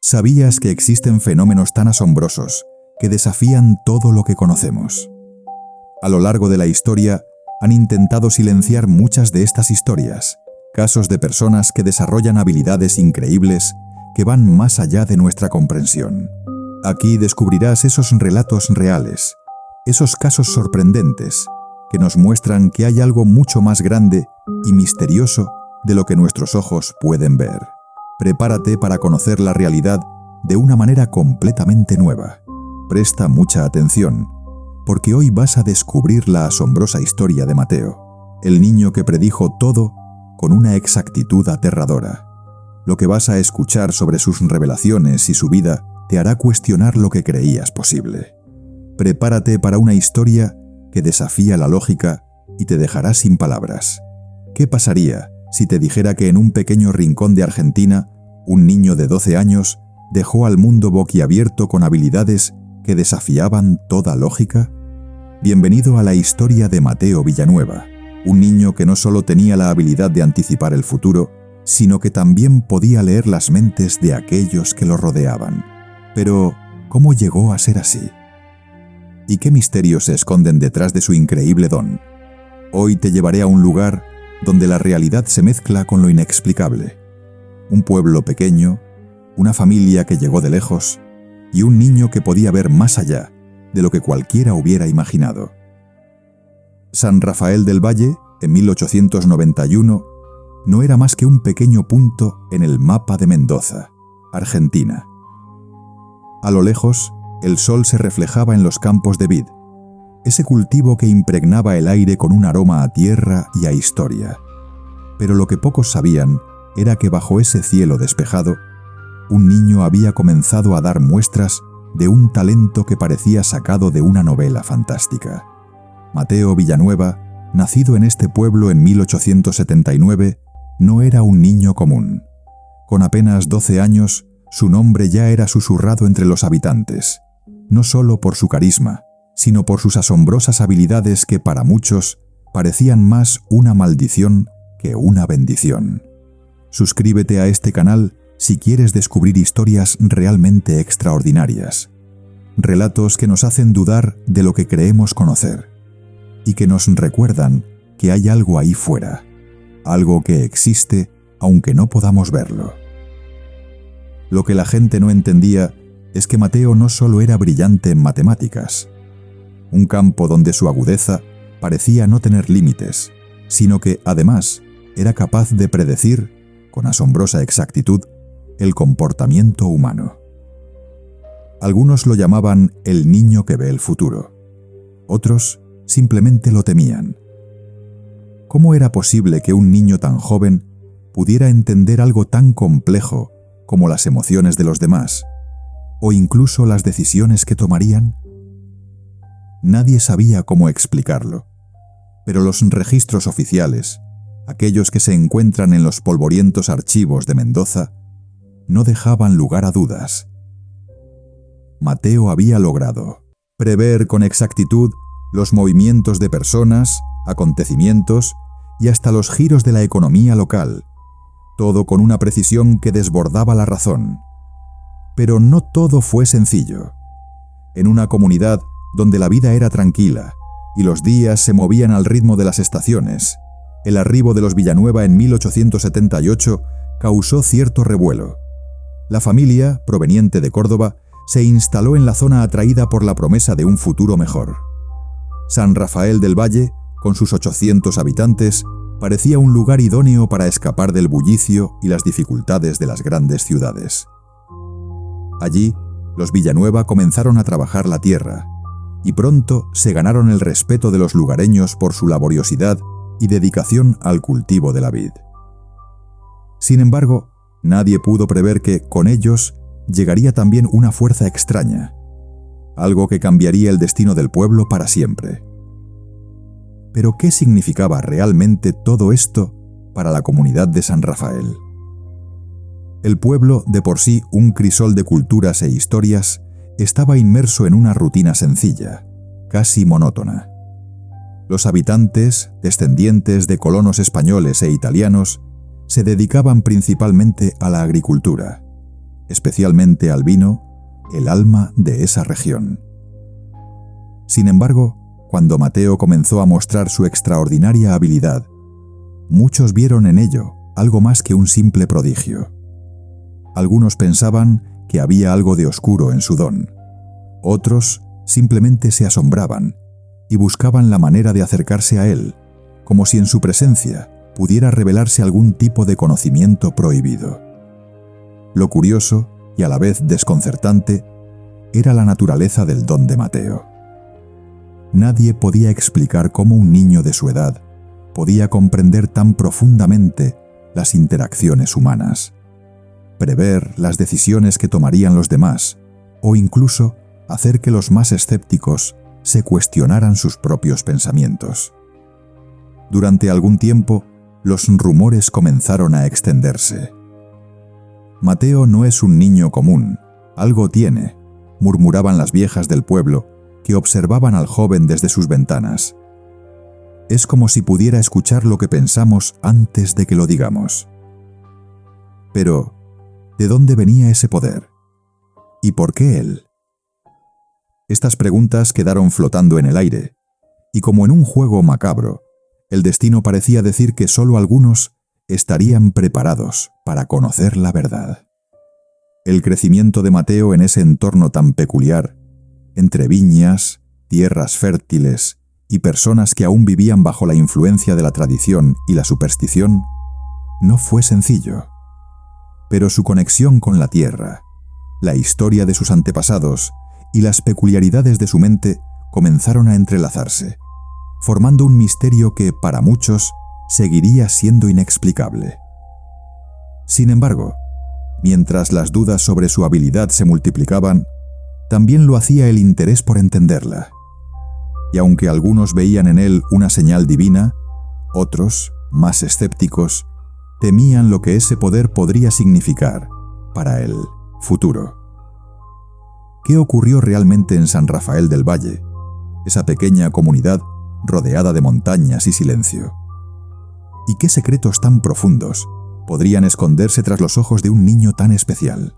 ¿Sabías que existen fenómenos tan asombrosos que desafían todo lo que conocemos? A lo largo de la historia, han intentado silenciar muchas de estas historias, casos de personas que desarrollan habilidades increíbles que van más allá de nuestra comprensión. Aquí descubrirás esos relatos reales, esos casos sorprendentes que nos muestran que hay algo mucho más grande y misterioso de lo que nuestros ojos pueden ver. Prepárate para conocer la realidad de una manera completamente nueva. Presta mucha atención, porque hoy vas a descubrir la asombrosa historia de Mateo, el niño que predijo todo con una exactitud aterradora. Lo que vas a escuchar sobre sus revelaciones y su vida te hará cuestionar lo que creías posible. Prepárate para una historia que desafía la lógica y te dejará sin palabras. ¿Qué pasaría si te dijera que en un pequeño rincón de Argentina, un niño de 12 años dejó al mundo boquiabierto con habilidades que desafiaban toda lógica? Bienvenido a la historia de Mateo Villanueva, un niño que no solo tenía la habilidad de anticipar el futuro, sino que también podía leer las mentes de aquellos que lo rodeaban. Pero, ¿cómo llegó a ser así? ¿Y qué misterios se esconden detrás de su increíble don? Hoy te llevaré a un lugar donde la realidad se mezcla con lo inexplicable. Un pueblo pequeño, una familia que llegó de lejos y un niño que podía ver más allá de lo que cualquiera hubiera imaginado. San Rafael del Valle, en 1891, no era más que un pequeño punto en el mapa de Mendoza, Argentina. A lo lejos, el sol se reflejaba en los campos de vid, ese cultivo que impregnaba el aire con un aroma a tierra y a historia. Pero lo que pocos sabían era que bajo ese cielo despejado, un niño había comenzado a dar muestras de un talento que parecía sacado de una novela fantástica. Mateo Villanueva, nacido en este pueblo en 1879, no era un niño común. Con apenas 12 años, su nombre ya era susurrado entre los habitantes, no solo por su carisma, sino por sus asombrosas habilidades que para muchos parecían más una maldición que una bendición. Suscríbete a este canal si quieres descubrir historias realmente extraordinarias, relatos que nos hacen dudar de lo que creemos conocer y que nos recuerdan que hay algo ahí fuera, algo que existe aunque no podamos verlo. Lo que la gente no entendía es que Mateo no solo era brillante en matemáticas, un campo donde su agudeza parecía no tener límites, sino que, además, era capaz de predecir, con asombrosa exactitud, el comportamiento humano. Algunos lo llamaban el niño que ve el futuro. Otros simplemente lo temían. ¿Cómo era posible que un niño tan joven pudiera entender algo tan complejo como las emociones de los demás, o incluso las decisiones que tomarían? Nadie sabía cómo explicarlo, pero los registros oficiales, aquellos que se encuentran en los polvorientos archivos de Mendoza, no dejaban lugar a dudas. Mateo había logrado prever con exactitud los movimientos de personas, acontecimientos y hasta los giros de la economía local, todo con una precisión que desbordaba la razón. Pero no todo fue sencillo. En una comunidad donde la vida era tranquila y los días se movían al ritmo de las estaciones, el arribo de los Villanueva en 1878 causó cierto revuelo. La familia, proveniente de Córdoba, se instaló en la zona atraída por la promesa de un futuro mejor. San Rafael del Valle, con sus 800 habitantes, parecía un lugar idóneo para escapar del bullicio y las dificultades de las grandes ciudades. Allí, los Villanueva comenzaron a trabajar la tierra, y pronto se ganaron el respeto de los lugareños por su laboriosidad y dedicación al cultivo de la vid. Sin embargo, nadie pudo prever que, con ellos, llegaría también una fuerza extraña, algo que cambiaría el destino del pueblo para siempre. Pero, ¿qué significaba realmente todo esto para la comunidad de San Rafael? El pueblo, de por sí un crisol de culturas e historias, estaba inmerso en una rutina sencilla, casi monótona. Los habitantes, descendientes de colonos españoles e italianos, se dedicaban principalmente a la agricultura. especialmente al vino, el alma de esa región. Sin embargo, cuando Mateo comenzó a mostrar su extraordinaria habilidad, muchos vieron en ello algo más que un simple prodigio. Algunos pensaban que había algo de oscuro en su don. Otros simplemente se asombraban y buscaban la manera de acercarse a él, como si en su presencia pudiera revelarse algún tipo de conocimiento prohibido. Lo curioso, y a la vez desconcertante, era la naturaleza del don de Mateo. Nadie podía explicar cómo un niño de su edad podía comprender tan profundamente las interacciones humanas, prever las decisiones que tomarían los demás, o incluso hacer que los más escépticos se cuestionaran sus propios pensamientos. Durante algún tiempo, los rumores comenzaron a extenderse. Mateo no es un niño común, algo tiene, murmuraban las viejas del pueblo, que observaban al joven desde sus ventanas. Es como si pudiera escuchar lo que pensamos antes de que lo digamos. Pero, ¿de dónde venía ese poder? ¿Y por qué él? Estas preguntas quedaron flotando en el aire, y como en un juego macabro, el destino parecía decir que solo algunos estarían preparados para conocer la verdad. El crecimiento de Mateo en ese entorno tan peculiar, entre viñas, tierras fértiles y personas que aún vivían bajo la influencia de la tradición y la superstición, no fue sencillo. Pero su conexión con la tierra, la historia de sus antepasados y las peculiaridades de su mente comenzaron a entrelazarse, formando un misterio que, para muchos, seguiría siendo inexplicable. Sin embargo, mientras las dudas sobre su habilidad se multiplicaban, también lo hacía el interés por entenderla. Y aunque algunos veían en él una señal divina, otros, más escépticos, temían lo que ese poder podría significar para el futuro. ¿Qué ocurrió realmente en San Rafael del Valle, esa pequeña comunidad rodeada de montañas y silencio? ¿Y qué secretos tan profundos podrían esconderse tras los ojos de un niño tan especial?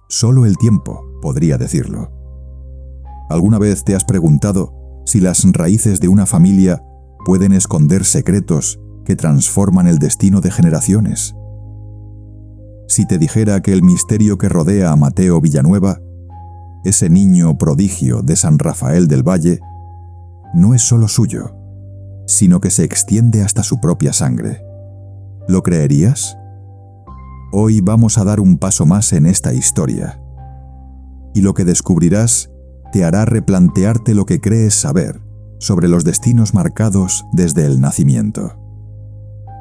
Solo el tiempo podría decirlo. ¿Alguna vez te has preguntado si las raíces de una familia pueden esconder secretos que transforman el destino de generaciones? Si te dijera que el misterio que rodea a Mateo Villanueva, ese niño prodigio de San Rafael del Valle, no es solo suyo, sino que se extiende hasta su propia sangre, ¿lo creerías? Hoy vamos a dar un paso más en esta historia, y lo que descubrirás te hará replantearte lo que crees saber sobre los destinos marcados desde el nacimiento.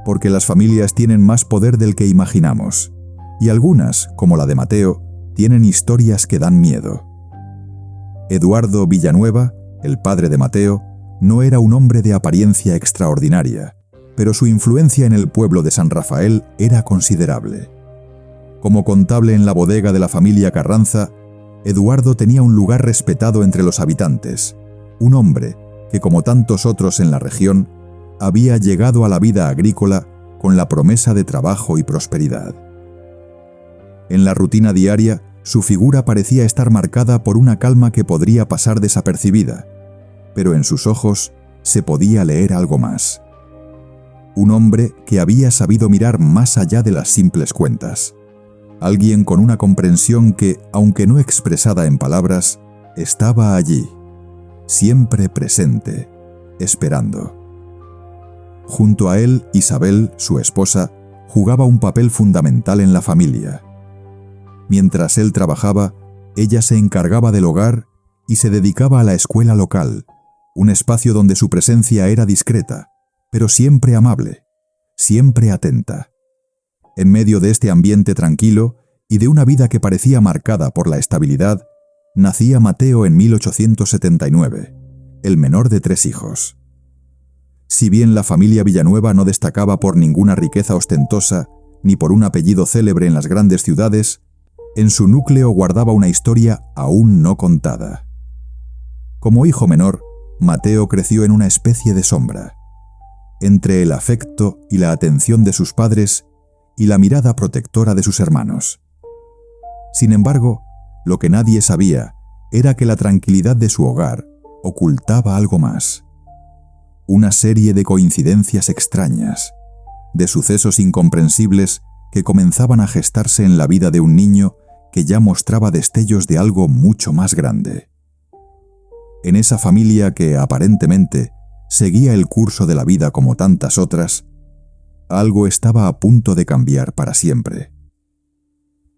Porque las familias tienen más poder del que imaginamos, y algunas, como la de Mateo, tienen historias que dan miedo. Eduardo Villanueva, el padre de Mateo, no era un hombre de apariencia extraordinaria, pero su influencia en el pueblo de San Rafael era considerable. Como contable en la bodega de la familia Carranza, Eduardo tenía un lugar respetado entre los habitantes, un hombre que, como tantos otros en la región, había llegado a la vida agrícola con la promesa de trabajo y prosperidad. En la rutina diaria, su figura parecía estar marcada por una calma que podría pasar desapercibida, pero en sus ojos se podía leer algo más. Un hombre que había sabido mirar más allá de las simples cuentas. Alguien con una comprensión que, aunque no expresada en palabras, estaba allí, siempre presente, esperando. Junto a él, Isabel, su esposa, jugaba un papel fundamental en la familia. Mientras él trabajaba, ella se encargaba del hogar y se dedicaba a la escuela local, un espacio donde su presencia era discreta, pero siempre amable, siempre atenta. En medio de este ambiente tranquilo y de una vida que parecía marcada por la estabilidad, nacía Mateo en 1879, el menor de 3 hijos. Si bien la familia Villanueva no destacaba por ninguna riqueza ostentosa ni por un apellido célebre en las grandes ciudades, en su núcleo guardaba una historia aún no contada. Como hijo menor, Mateo creció en una especie de sombra, entre el afecto y la atención de sus padres y la mirada protectora de sus hermanos. Sin embargo, lo que nadie sabía era que la tranquilidad de su hogar ocultaba algo más. Una serie de coincidencias extrañas, de sucesos incomprensibles que comenzaban a gestarse en la vida de un niño que ya mostraba destellos de algo mucho más grande. En esa familia que, aparentemente, seguía el curso de la vida como tantas otras, algo estaba a punto de cambiar para siempre.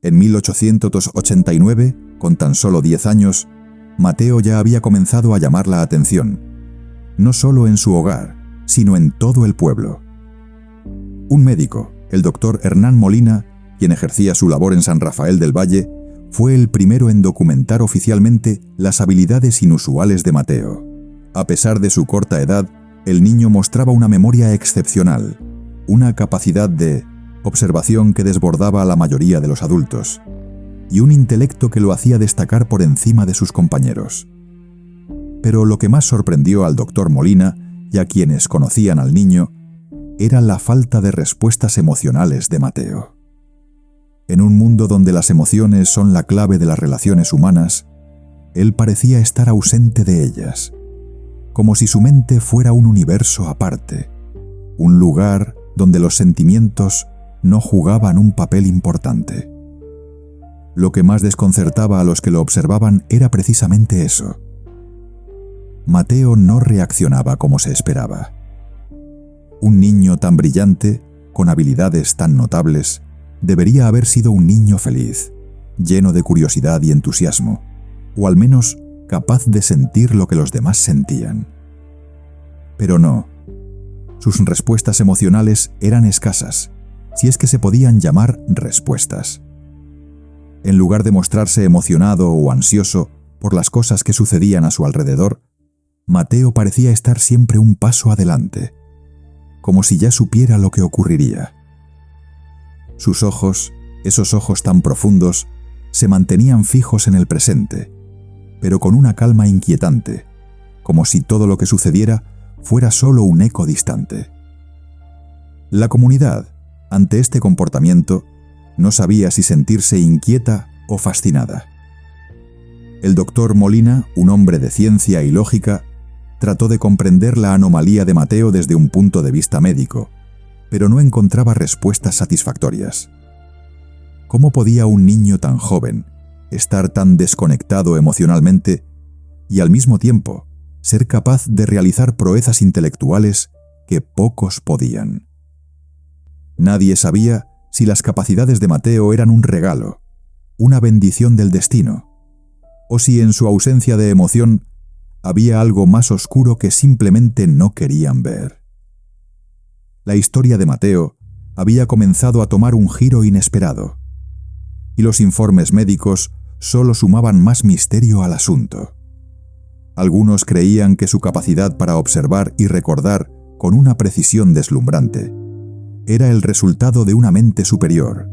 En 1889, con tan solo 10 años, Mateo ya había comenzado a llamar la atención, no solo en su hogar, sino en todo el pueblo. Un médico, el doctor Hernán Molina, quien ejercía su labor en San Rafael del Valle, fue el primero en documentar oficialmente las habilidades inusuales de Mateo. A pesar de su corta edad, el niño mostraba una memoria excepcional, una capacidad de observación que desbordaba a la mayoría de los adultos, y un intelecto que lo hacía destacar por encima de sus compañeros. Pero lo que más sorprendió al doctor Molina y a quienes conocían al niño era la falta de respuestas emocionales de Mateo. En un mundo donde las emociones son la clave de las relaciones humanas, él parecía estar ausente de ellas, como si su mente fuera un universo aparte, un lugar donde los sentimientos no jugaban un papel importante. Lo que más desconcertaba a los que lo observaban era precisamente eso. Mateo no reaccionaba como se esperaba. Un niño tan brillante, con habilidades tan notables, debería haber sido un niño feliz, lleno de curiosidad y entusiasmo, o al menos capaz de sentir lo que los demás sentían. Pero no. Sus respuestas emocionales eran escasas, si es que se podían llamar respuestas. En lugar de mostrarse emocionado o ansioso por las cosas que sucedían a su alrededor, Mateo parecía estar siempre un paso adelante, como si ya supiera lo que ocurriría. Sus ojos, esos ojos tan profundos, se mantenían fijos en el presente, pero con una calma inquietante, como si todo lo que sucediera fuera solo un eco distante. La comunidad, ante este comportamiento, no sabía si sentirse inquieta o fascinada. El doctor Molina, un hombre de ciencia y lógica, trató de comprender la anomalía de Mateo desde un punto de vista médico, pero no encontraba respuestas satisfactorias. ¿Cómo podía un niño tan joven estar tan desconectado emocionalmente y al mismo tiempo ser capaz de realizar proezas intelectuales que pocos podían? Nadie sabía si las capacidades de Mateo eran un regalo, una bendición del destino, o si en su ausencia de emoción había algo más oscuro que simplemente no querían ver. La historia de Mateo había comenzado a tomar un giro inesperado, y los informes médicos solo sumaban más misterio al asunto. Algunos creían que su capacidad para observar y recordar con una precisión deslumbrante era el resultado de una mente superior,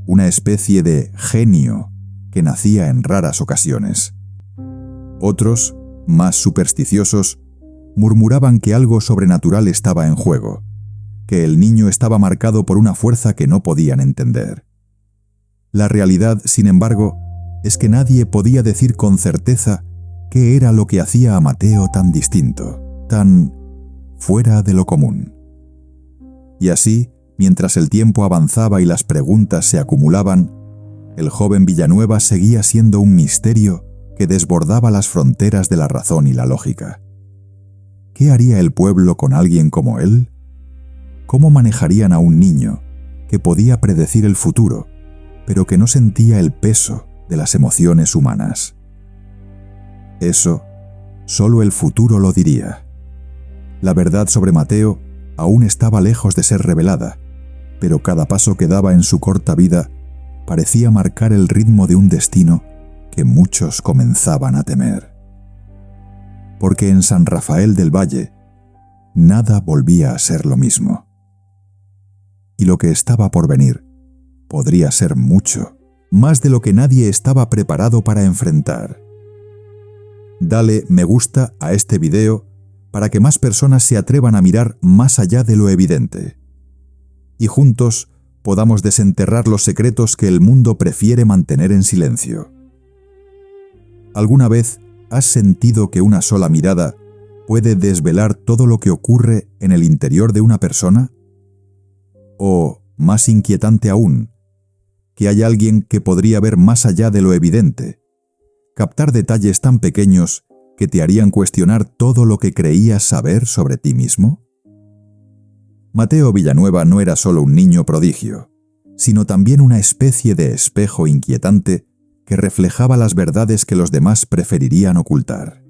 una especie de genio que nacía en raras ocasiones. Otros, más supersticiosos, murmuraban que algo sobrenatural estaba en juego, que el niño estaba marcado por una fuerza que no podían entender. La realidad, sin embargo, es que nadie podía decir con certeza qué era lo que hacía a Mateo tan distinto, tan fuera de lo común. Y así, mientras el tiempo avanzaba y las preguntas se acumulaban, el joven Villanueva seguía siendo un misterio que desbordaba las fronteras de la razón y la lógica. ¿Qué haría el pueblo con alguien como él? ¿Cómo manejarían a un niño que podía predecir el futuro, pero que no sentía el peso de las emociones humanas? Eso, solo el futuro lo diría. La verdad sobre Mateo aún estaba lejos de ser revelada, pero cada paso que daba en su corta vida parecía marcar el ritmo de un destino que muchos comenzaban a temer. Porque en San Rafael del Valle nada volvía a ser lo mismo. Y lo que estaba por venir podría ser mucho, más de lo que nadie estaba preparado para enfrentar. Dale me gusta a este video para que más personas se atrevan a mirar más allá de lo evidente. Y juntos podamos desenterrar los secretos que el mundo prefiere mantener en silencio. ¿Alguna vez has sentido que una sola mirada puede desvelar todo lo que ocurre en el interior de una persona? O, más inquietante aún, que hay alguien que podría ver más allá de lo evidente, captar detalles tan pequeños que te harían cuestionar todo lo que creías saber sobre ti mismo? Mateo Villanueva no era solo un niño prodigio, sino también una especie de espejo inquietante que reflejaba las verdades que los demás preferirían ocultar.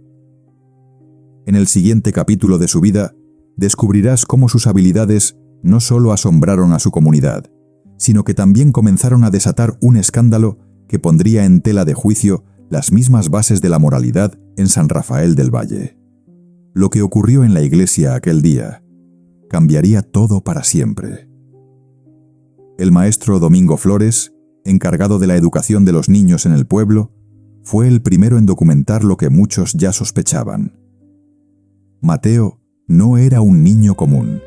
En el siguiente capítulo de su vida, descubrirás cómo sus habilidades no solo asombraron a su comunidad, sino que también comenzaron a desatar un escándalo que pondría en tela de juicio las mismas bases de la moralidad en San Rafael del Valle. Lo que ocurrió en la iglesia aquel día cambiaría todo para siempre. El maestro Domingo Flores, encargado de la educación de los niños en el pueblo, fue el primero en documentar lo que muchos ya sospechaban. Mateo no era un niño común.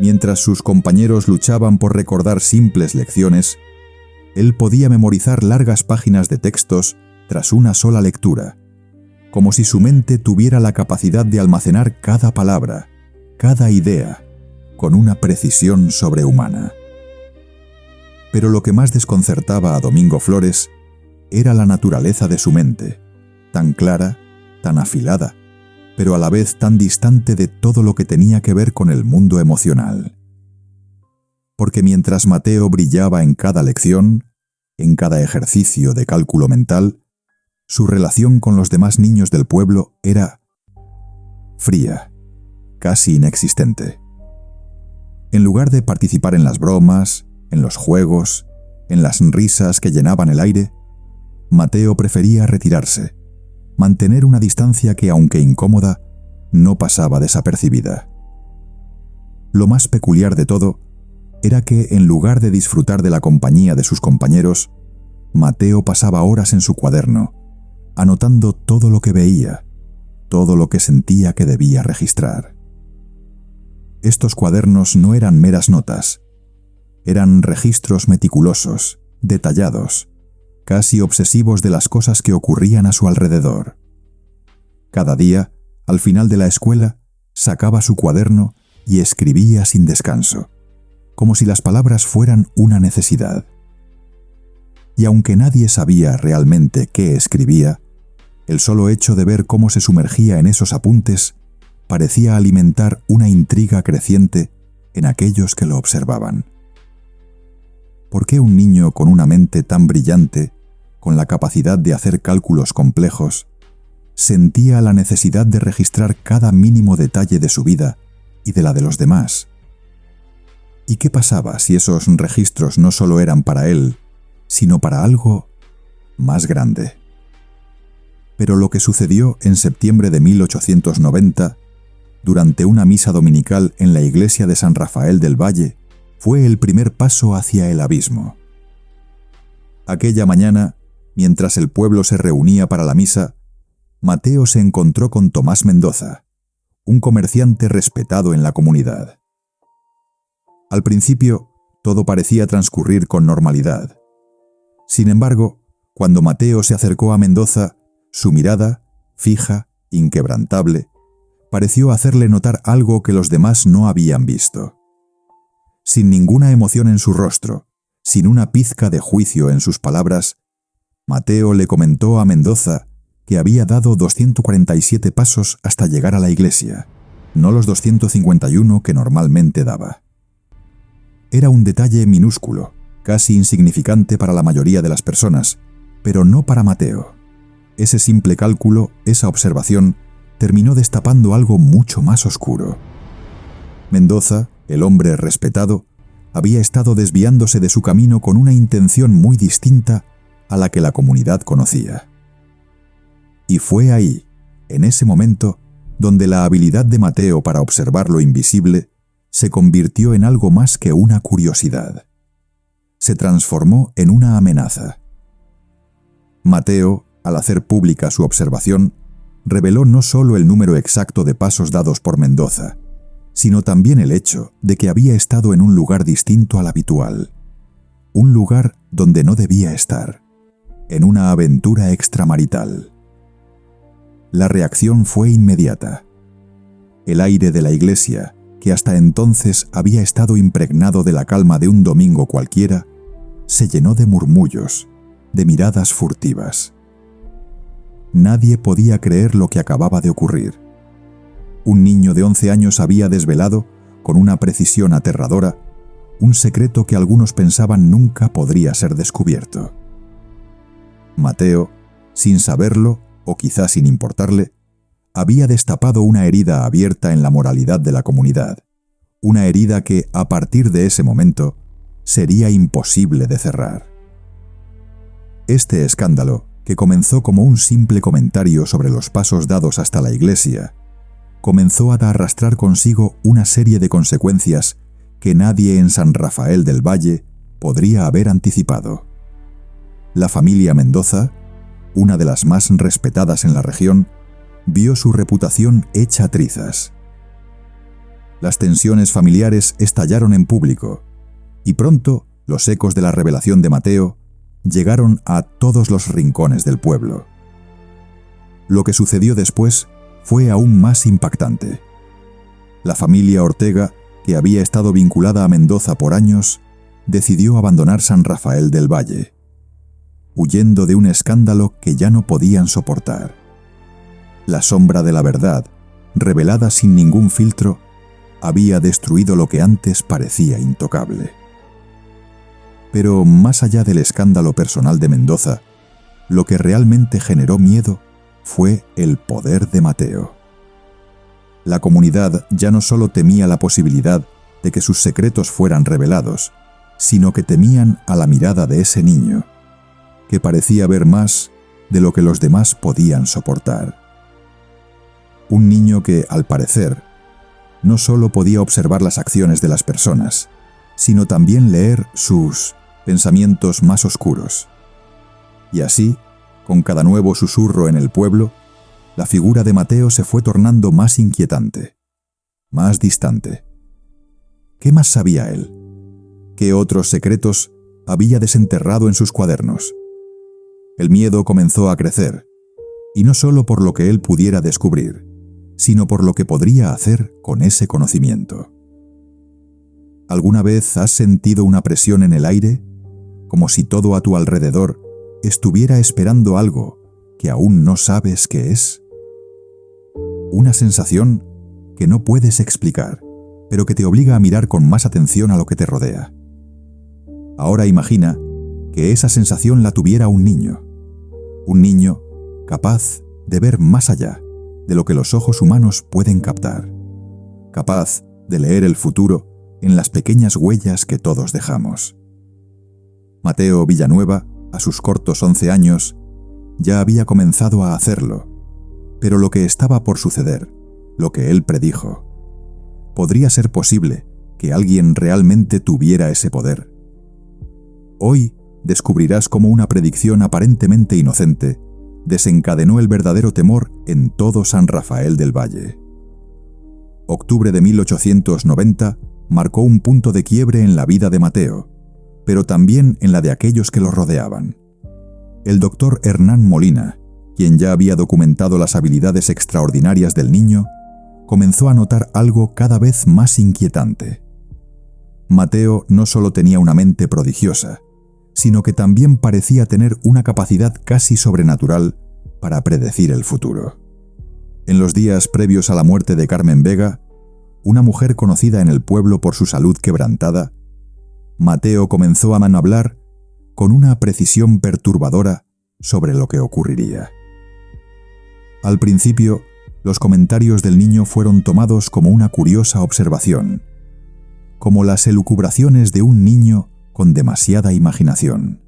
Mientras sus compañeros luchaban por recordar simples lecciones, él podía memorizar largas páginas de textos tras una sola lectura, como si su mente tuviera la capacidad de almacenar cada palabra, cada idea, con una precisión sobrehumana. Pero lo que más desconcertaba a Domingo Flores era la naturaleza de su mente, tan clara, tan afilada, pero a la vez tan distante de todo lo que tenía que ver con el mundo emocional. Porque mientras Mateo brillaba en cada lección, en cada ejercicio de cálculo mental, su relación con los demás niños del pueblo era fría, casi inexistente. En lugar de participar en las bromas, en los juegos, en las risas que llenaban el aire, Mateo prefería retirarse, mantener una distancia que, aunque incómoda, no pasaba desapercibida. Lo más peculiar de todo era que, en lugar de disfrutar de la compañía de sus compañeros, Mateo pasaba horas en su cuaderno, anotando todo lo que veía, todo lo que sentía que debía registrar. Estos cuadernos no eran meras notas, eran registros meticulosos, detallados, casi obsesivos de las cosas que ocurrían a su alrededor. Cada día, al final de la escuela, sacaba su cuaderno y escribía sin descanso, como si las palabras fueran una necesidad. Y aunque nadie sabía realmente qué escribía, el solo hecho de ver cómo se sumergía en esos apuntes parecía alimentar una intriga creciente en aquellos que lo observaban. ¿Por qué un niño con una mente tan brillante, con la capacidad de hacer cálculos complejos, sentía la necesidad de registrar cada mínimo detalle de su vida y de la de los demás? ¿Y qué pasaba si esos registros no solo eran para él, sino para algo más grande? Pero lo que sucedió en septiembre de 1890, durante una misa dominical en la iglesia de San Rafael del Valle, fue el primer paso hacia el abismo. Aquella mañana, mientras el pueblo se reunía para la misa, Mateo se encontró con Tomás Mendoza, un comerciante respetado en la comunidad. Al principio, todo parecía transcurrir con normalidad. Sin embargo, cuando Mateo se acercó a Mendoza, su mirada, fija, inquebrantable, pareció hacerle notar algo que los demás no habían visto. Sin ninguna emoción en su rostro, sin una pizca de juicio en sus palabras, Mateo le comentó a Mendoza que había dado 247 pasos hasta llegar a la iglesia, no los 251 que normalmente daba. Era un detalle minúsculo, casi insignificante para la mayoría de las personas, pero no para Mateo. Ese simple cálculo, esa observación, terminó destapando algo mucho más oscuro. Mendoza, el hombre respetado, había estado desviándose de su camino con una intención muy distinta a la que la comunidad conocía. Y fue ahí, en ese momento, donde la habilidad de Mateo para observar lo invisible se convirtió en algo más que una curiosidad. Se transformó en una amenaza. Mateo, al hacer pública su observación, reveló no solo el número exacto de pasos dados por Mendoza, sino también el hecho de que había estado en un lugar distinto al habitual, un lugar donde no debía estar, en una aventura extramarital. La reacción fue inmediata. El aire de la iglesia, que hasta entonces había estado impregnado de la calma de un domingo cualquiera, se llenó de murmullos, de miradas furtivas. Nadie podía creer lo que acababa de ocurrir. Un niño de 11 años había desvelado, con una precisión aterradora, un secreto que algunos pensaban nunca podría ser descubierto. Mateo, sin saberlo, o quizás sin importarle, había destapado una herida abierta en la moralidad de la comunidad, una herida que, a partir de ese momento, sería imposible de cerrar. Este escándalo, que comenzó como un simple comentario sobre los pasos dados hasta la iglesia, comenzó a arrastrar consigo una serie de consecuencias que nadie en San Rafael del Valle podría haber anticipado. La familia Mendoza, una de las más respetadas en la región, vio su reputación hecha trizas. Las tensiones familiares estallaron en público, y pronto los ecos de la revelación de Mateo llegaron a todos los rincones del pueblo. Lo que sucedió después fue aún más impactante. La familia Ortega, que había estado vinculada a Mendoza por años, decidió abandonar San Rafael del Valle, huyendo de un escándalo que ya no podían soportar. La sombra de la verdad, revelada sin ningún filtro, había destruido lo que antes parecía intocable. Pero más allá del escándalo personal de Mendoza, lo que realmente generó miedo fue el poder de Mateo. La comunidad ya no solo temía la posibilidad de que sus secretos fueran revelados, sino que temían a la mirada de ese niño, que parecía ver más de lo que los demás podían soportar. Un niño que, al parecer, no solo podía observar las acciones de las personas, sino también leer sus pensamientos más oscuros. Y así, con cada nuevo susurro en el pueblo, la figura de Mateo se fue tornando más inquietante, más distante. ¿Qué más sabía él? ¿Qué otros secretos había desenterrado en sus cuadernos? El miedo comenzó a crecer, y no solo por lo que él pudiera descubrir, sino por lo que podría hacer con ese conocimiento. ¿Alguna vez has sentido una presión en el aire, como si todo a tu alrededor estuviera esperando algo que aún no sabes qué es? Una sensación que no puedes explicar, pero que te obliga a mirar con más atención a lo que te rodea. Ahora imagina que esa sensación la tuviera un niño capaz de ver más allá de lo que los ojos humanos pueden captar, capaz de leer el futuro en las pequeñas huellas que todos dejamos. Mateo Villanueva, a sus cortos 11 años, ya había comenzado a hacerlo, pero lo que estaba por suceder, lo que él predijo, ¿podría ser posible que alguien realmente tuviera ese poder? Hoy descubrirás cómo una predicción aparentemente inocente desencadenó el verdadero temor en todo San Rafael del Valle. Octubre de 1890 marcó un punto de quiebre en la vida de Mateo, pero también en la de aquellos que lo rodeaban. El doctor Hernán Molina, quien ya había documentado las habilidades extraordinarias del niño, comenzó a notar algo cada vez más inquietante. Mateo no solo tenía una mente prodigiosa, sino que también parecía tener una capacidad casi sobrenatural para predecir el futuro. En los días previos a la muerte de Carmen Vega, una mujer conocida en el pueblo por su salud quebrantada, Mateo comenzó a hablar con una precisión perturbadora sobre lo que ocurriría. Al principio, los comentarios del niño fueron tomados como una curiosa observación, como las elucubraciones de un niño con demasiada imaginación.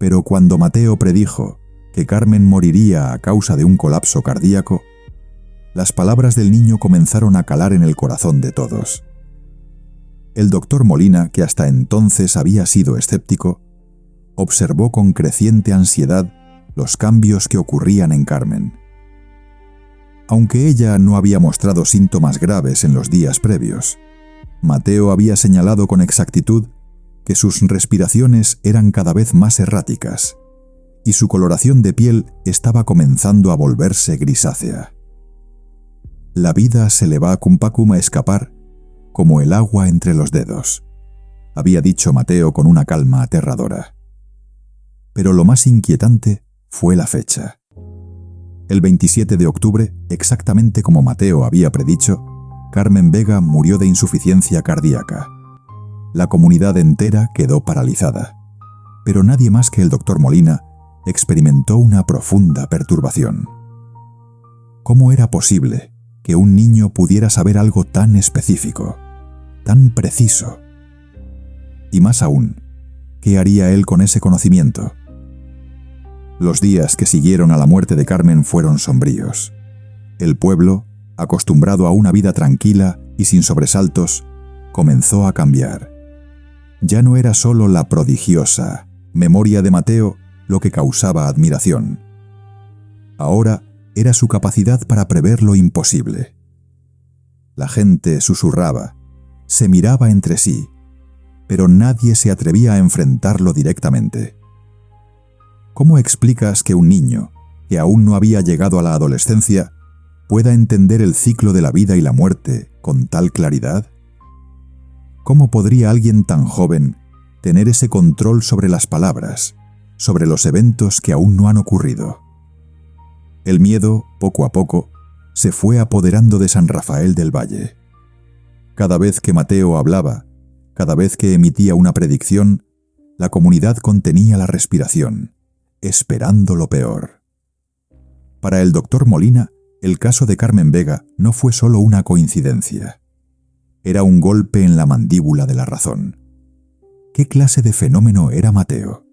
Pero cuando Mateo predijo que Carmen moriría a causa de un colapso cardíaco, las palabras del niño comenzaron a calar en el corazón de todos. El doctor Molina, que hasta entonces había sido escéptico, observó con creciente ansiedad los cambios que ocurrían en Carmen. Aunque ella no había mostrado síntomas graves en los días previos, Mateo había señalado con exactitud que sus respiraciones eran cada vez más erráticas y su coloración de piel estaba comenzando a volverse grisácea. La vida se le va a Kumpakuma a escapar como el agua entre los dedos, había dicho Mateo con una calma aterradora. Pero lo más inquietante fue la fecha. El 27 de octubre, exactamente como Mateo había predicho, Carmen Vega murió de insuficiencia cardíaca. La comunidad entera quedó paralizada, pero nadie más que el doctor Molina experimentó una profunda perturbación. ¿Cómo era posible que un niño pudiera saber algo tan específico, tan preciso? Y más aún, ¿qué haría él con ese conocimiento? Los días que siguieron a la muerte de Carmen fueron sombríos. El pueblo, acostumbrado a una vida tranquila y sin sobresaltos, comenzó a cambiar. Ya no era solo la prodigiosa memoria de Mateo lo que causaba admiración. Ahora era su capacidad para prever lo imposible. La gente susurraba, se miraba entre sí, pero nadie se atrevía a enfrentarlo directamente. ¿Cómo explicas que un niño, que aún no había llegado a la adolescencia, pueda entender el ciclo de la vida y la muerte con tal claridad? ¿Cómo podría alguien tan joven tener ese control sobre las palabras, sobre los eventos que aún no han ocurrido? El miedo, poco a poco, se fue apoderando de San Rafael del Valle. Cada vez que Mateo hablaba, cada vez que emitía una predicción, la comunidad contenía la respiración, esperando lo peor. Para el doctor Molina, el caso de Carmen Vega no fue solo una coincidencia. Era un golpe en la mandíbula de la razón. ¿Qué clase de fenómeno era Mateo?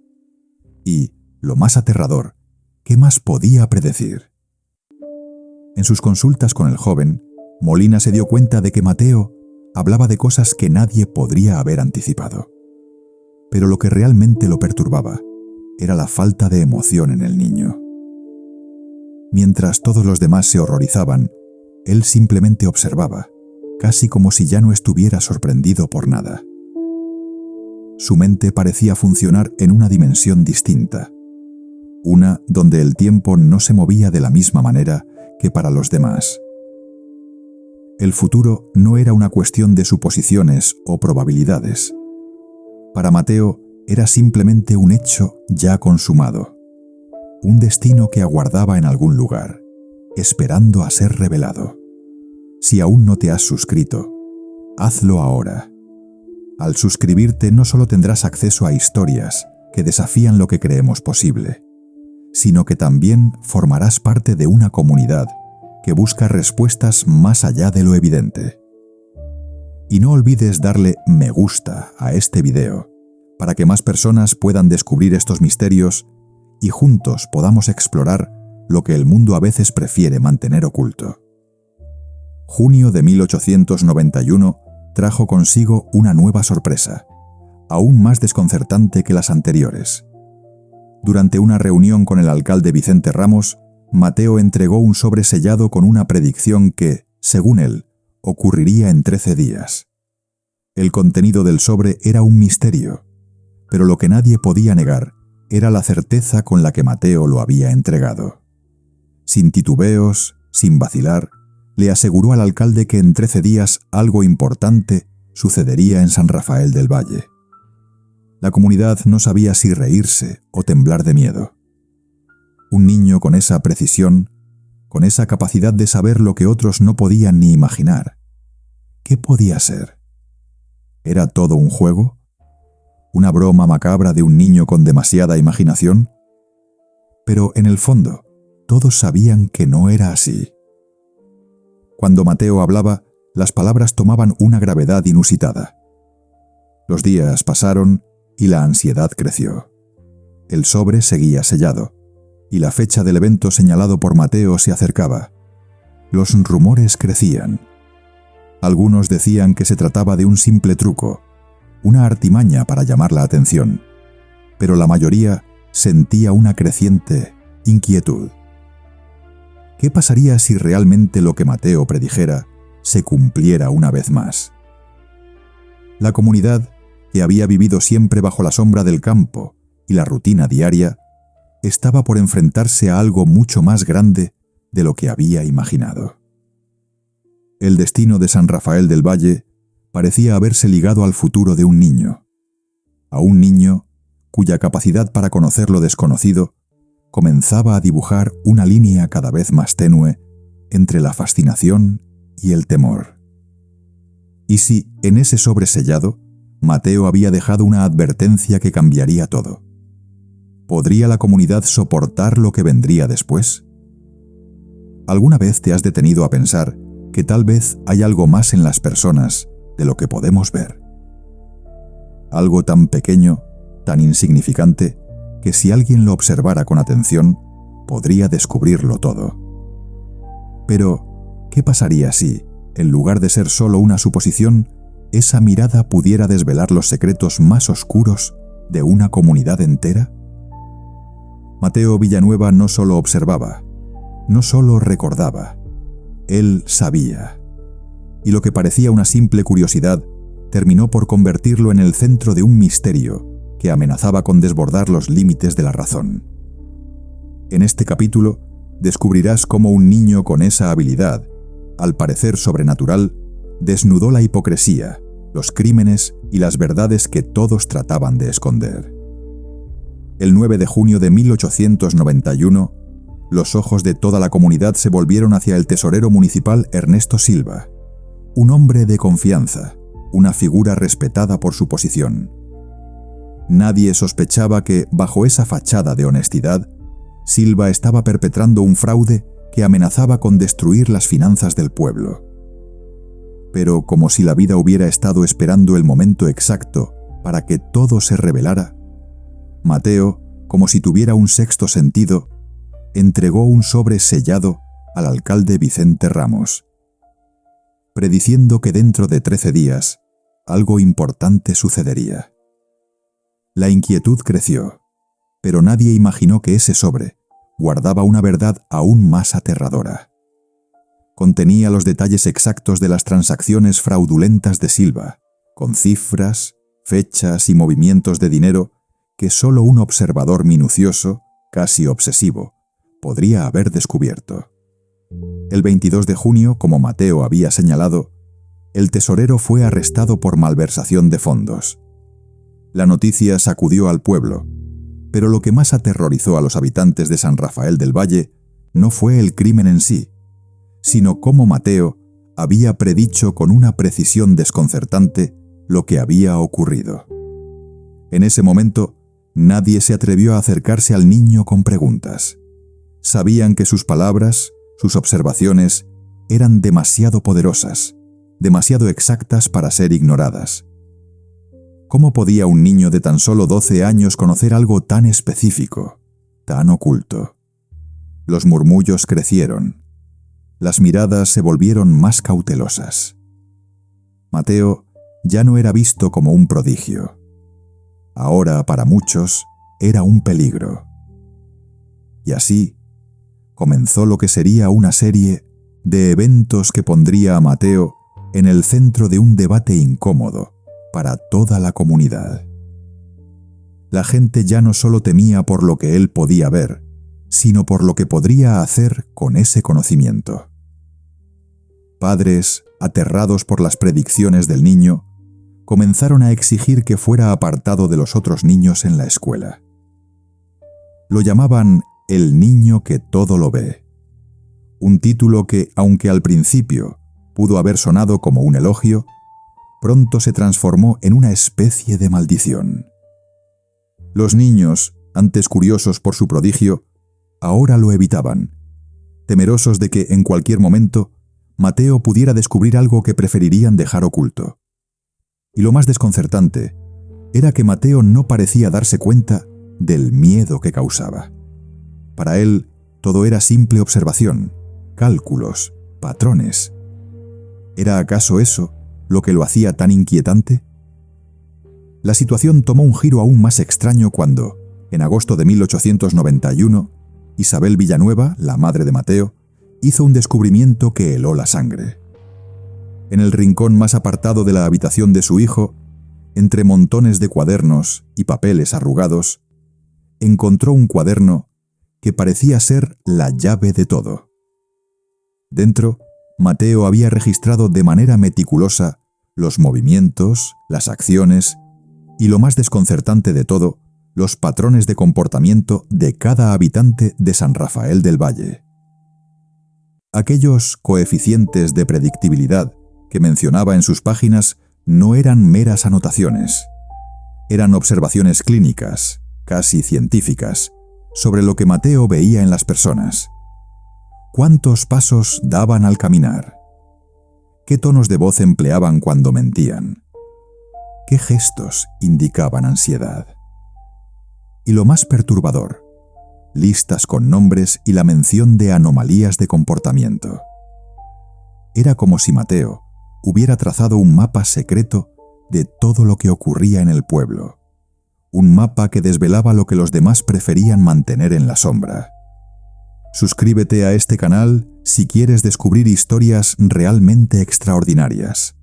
Y, lo más aterrador, ¿qué más podía predecir? En sus consultas con el joven, Molina se dio cuenta de que Mateo hablaba de cosas que nadie podría haber anticipado. Pero lo que realmente lo perturbaba era la falta de emoción en el niño. Mientras todos los demás se horrorizaban, él simplemente observaba, casi como si ya no estuviera sorprendido por nada. Su mente parecía funcionar en una dimensión distinta, una donde el tiempo no se movía de la misma manera que para los demás. El futuro no era una cuestión de suposiciones o probabilidades. Para Mateo era simplemente un hecho ya consumado, un destino que aguardaba en algún lugar, esperando a ser revelado. Si aún no te has suscrito, hazlo ahora. Al suscribirte no solo tendrás acceso a historias que desafían lo que creemos posible, sino que también formarás parte de una comunidad que busca respuestas más allá de lo evidente. Y no olvides darle me gusta a este video para que más personas puedan descubrir estos misterios y juntos podamos explorar lo que el mundo a veces prefiere mantener oculto. Junio de 1891 trajo consigo una nueva sorpresa, aún más desconcertante que las anteriores. Durante una reunión con el alcalde Vicente Ramos, Mateo entregó un sobre sellado con una predicción que, según él, ocurriría en 13 días. El contenido del sobre era un misterio, pero lo que nadie podía negar era la certeza con la que Mateo lo había entregado. Sin titubeos, sin vacilar, le aseguró al alcalde que en 13 días algo importante sucedería en San Rafael del Valle. La comunidad no sabía si reírse o temblar de miedo. Un niño con esa precisión, con esa capacidad de saber lo que otros no podían ni imaginar. ¿Qué podía ser? ¿Era todo un juego? ¿Una broma macabra de un niño con demasiada imaginación? Pero en el fondo, todos sabían que no era así. Cuando Mateo hablaba, las palabras tomaban una gravedad inusitada. Los días pasaron y la ansiedad creció. El sobre seguía sellado, y la fecha del evento señalado por Mateo se acercaba. Los rumores crecían. Algunos decían que se trataba de un simple truco, una artimaña para llamar la atención, pero la mayoría sentía una creciente inquietud. ¿Qué pasaría si realmente lo que Mateo predijera se cumpliera una vez más? La comunidad, que había vivido siempre bajo la sombra del campo y la rutina diaria, estaba por enfrentarse a algo mucho más grande de lo que había imaginado. El destino de San Rafael del Valle parecía haberse ligado al futuro de un niño, a un niño cuya capacidad para conocer lo desconocido comenzaba a dibujar una línea cada vez más tenue entre la fascinación y el temor. Y si, en ese sobre sellado, Mateo había dejado una advertencia que cambiaría todo, ¿podría la comunidad soportar lo que vendría después? ¿Alguna vez te has detenido a pensar que tal vez hay algo más en las personas de lo que podemos ver? Algo tan pequeño, tan insignificante, que si alguien lo observara con atención, podría descubrirlo todo. Pero, ¿qué pasaría si, en lugar de ser solo una suposición, esa mirada pudiera desvelar los secretos más oscuros de una comunidad entera? Mateo Villanueva no solo observaba, no solo recordaba, él sabía. Y lo que parecía una simple curiosidad terminó por convertirlo en el centro de un misterio que amenazaba con desbordar los límites de la razón. En este capítulo descubrirás cómo un niño con esa habilidad, al parecer sobrenatural, desnudó la hipocresía, los crímenes y las verdades que todos trataban de esconder. El 9 de junio de 1891, los ojos de toda la comunidad se volvieron hacia el tesorero municipal Ernesto Silva, un hombre de confianza, una figura respetada por su posición. Nadie sospechaba que, bajo esa fachada de honestidad, Silva estaba perpetrando un fraude que amenazaba con destruir las finanzas del pueblo. Pero como si la vida hubiera estado esperando el momento exacto para que todo se revelara, Mateo, como si tuviera un sexto sentido, entregó un sobre sellado al alcalde Vicente Ramos, prediciendo que dentro de 13 días algo importante sucedería. La inquietud creció, pero nadie imaginó que ese sobre guardaba una verdad aún más aterradora. Contenía los detalles exactos de las transacciones fraudulentas de Silva, con cifras, fechas y movimientos de dinero que solo un observador minucioso, casi obsesivo, podría haber descubierto. El 22 de junio, como Mateo había señalado, el tesorero fue arrestado por malversación de fondos. La noticia sacudió al pueblo, pero lo que más aterrorizó a los habitantes de San Rafael del Valle no fue el crimen en sí, sino cómo Mateo había predicho con una precisión desconcertante lo que había ocurrido. En ese momento, nadie se atrevió a acercarse al niño con preguntas. Sabían que sus palabras, sus observaciones, eran demasiado poderosas, demasiado exactas para ser ignoradas. ¿Cómo podía un niño de tan solo 12 años conocer algo tan específico, tan oculto? Los murmullos crecieron. Las miradas se volvieron más cautelosas. Mateo ya no era visto como un prodigio. Ahora, para muchos, era un peligro. Y así comenzó lo que sería una serie de eventos que pondría a Mateo en el centro de un debate incómodo para toda la comunidad. La gente ya no solo temía por lo que él podía ver, sino por lo que podría hacer con ese conocimiento. Padres, aterrados por las predicciones del niño, comenzaron a exigir que fuera apartado de los otros niños en la escuela. Lo llamaban el niño que todo lo ve, un título que, aunque al principio pudo haber sonado como un elogio, pronto se transformó en una especie de maldición. Los niños, antes curiosos por su prodigio, ahora lo evitaban, temerosos de que en cualquier momento Mateo pudiera descubrir algo que preferirían dejar oculto. Y lo más desconcertante era que Mateo no parecía darse cuenta del miedo que causaba. Para él, todo era simple observación, cálculos, patrones. ¿Era acaso eso lo que lo hacía tan inquietante? La situación tomó un giro aún más extraño cuando, en agosto de 1891, Isabel Villanueva, la madre de Mateo, hizo un descubrimiento que heló la sangre. En el rincón más apartado de la habitación de su hijo, entre montones de cuadernos y papeles arrugados, encontró un cuaderno que parecía ser la llave de todo. Dentro, Mateo había registrado de manera meticulosa los movimientos, las acciones y, lo más desconcertante de todo, los patrones de comportamiento de cada habitante de San Rafael del Valle. Aquellos coeficientes de predictibilidad que mencionaba en sus páginas no eran meras anotaciones. Eran observaciones clínicas, casi científicas, sobre lo que Mateo veía en las personas. ¿Cuántos pasos daban al caminar? ¿Qué tonos de voz empleaban cuando mentían? ¿Qué gestos indicaban ansiedad? Y lo más perturbador, listas con nombres y la mención de anomalías de comportamiento. Era como si Mateo hubiera trazado un mapa secreto de todo lo que ocurría en el pueblo. Un mapa que desvelaba lo que los demás preferían mantener en la sombra. Suscríbete a este canal si quieres descubrir historias realmente extraordinarias.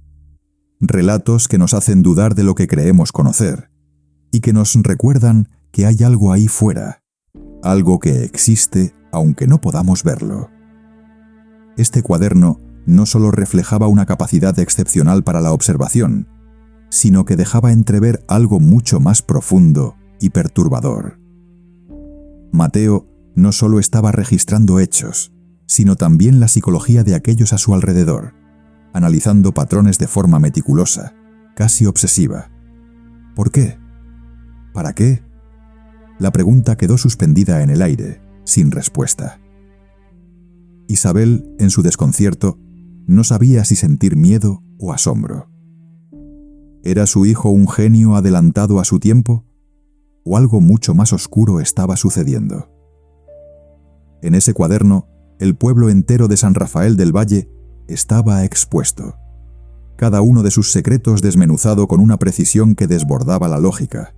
Relatos que nos hacen dudar de lo que creemos conocer y que nos recuerdan que hay algo ahí fuera, algo que existe aunque no podamos verlo. Este cuaderno no solo reflejaba una capacidad excepcional para la observación, sino que dejaba entrever algo mucho más profundo y perturbador. Mateo no solo estaba registrando hechos, sino también la psicología de aquellos a su alrededor, analizando patrones de forma meticulosa, casi obsesiva. ¿Por qué? ¿Para qué? La pregunta quedó suspendida en el aire, sin respuesta. Isabel, en su desconcierto, no sabía si sentir miedo o asombro. ¿Era su hijo un genio adelantado a su tiempo? ¿O algo mucho más oscuro estaba sucediendo? En ese cuaderno, el pueblo entero de San Rafael del Valle estaba expuesto. Cada uno de sus secretos desmenuzado con una precisión que desbordaba la lógica.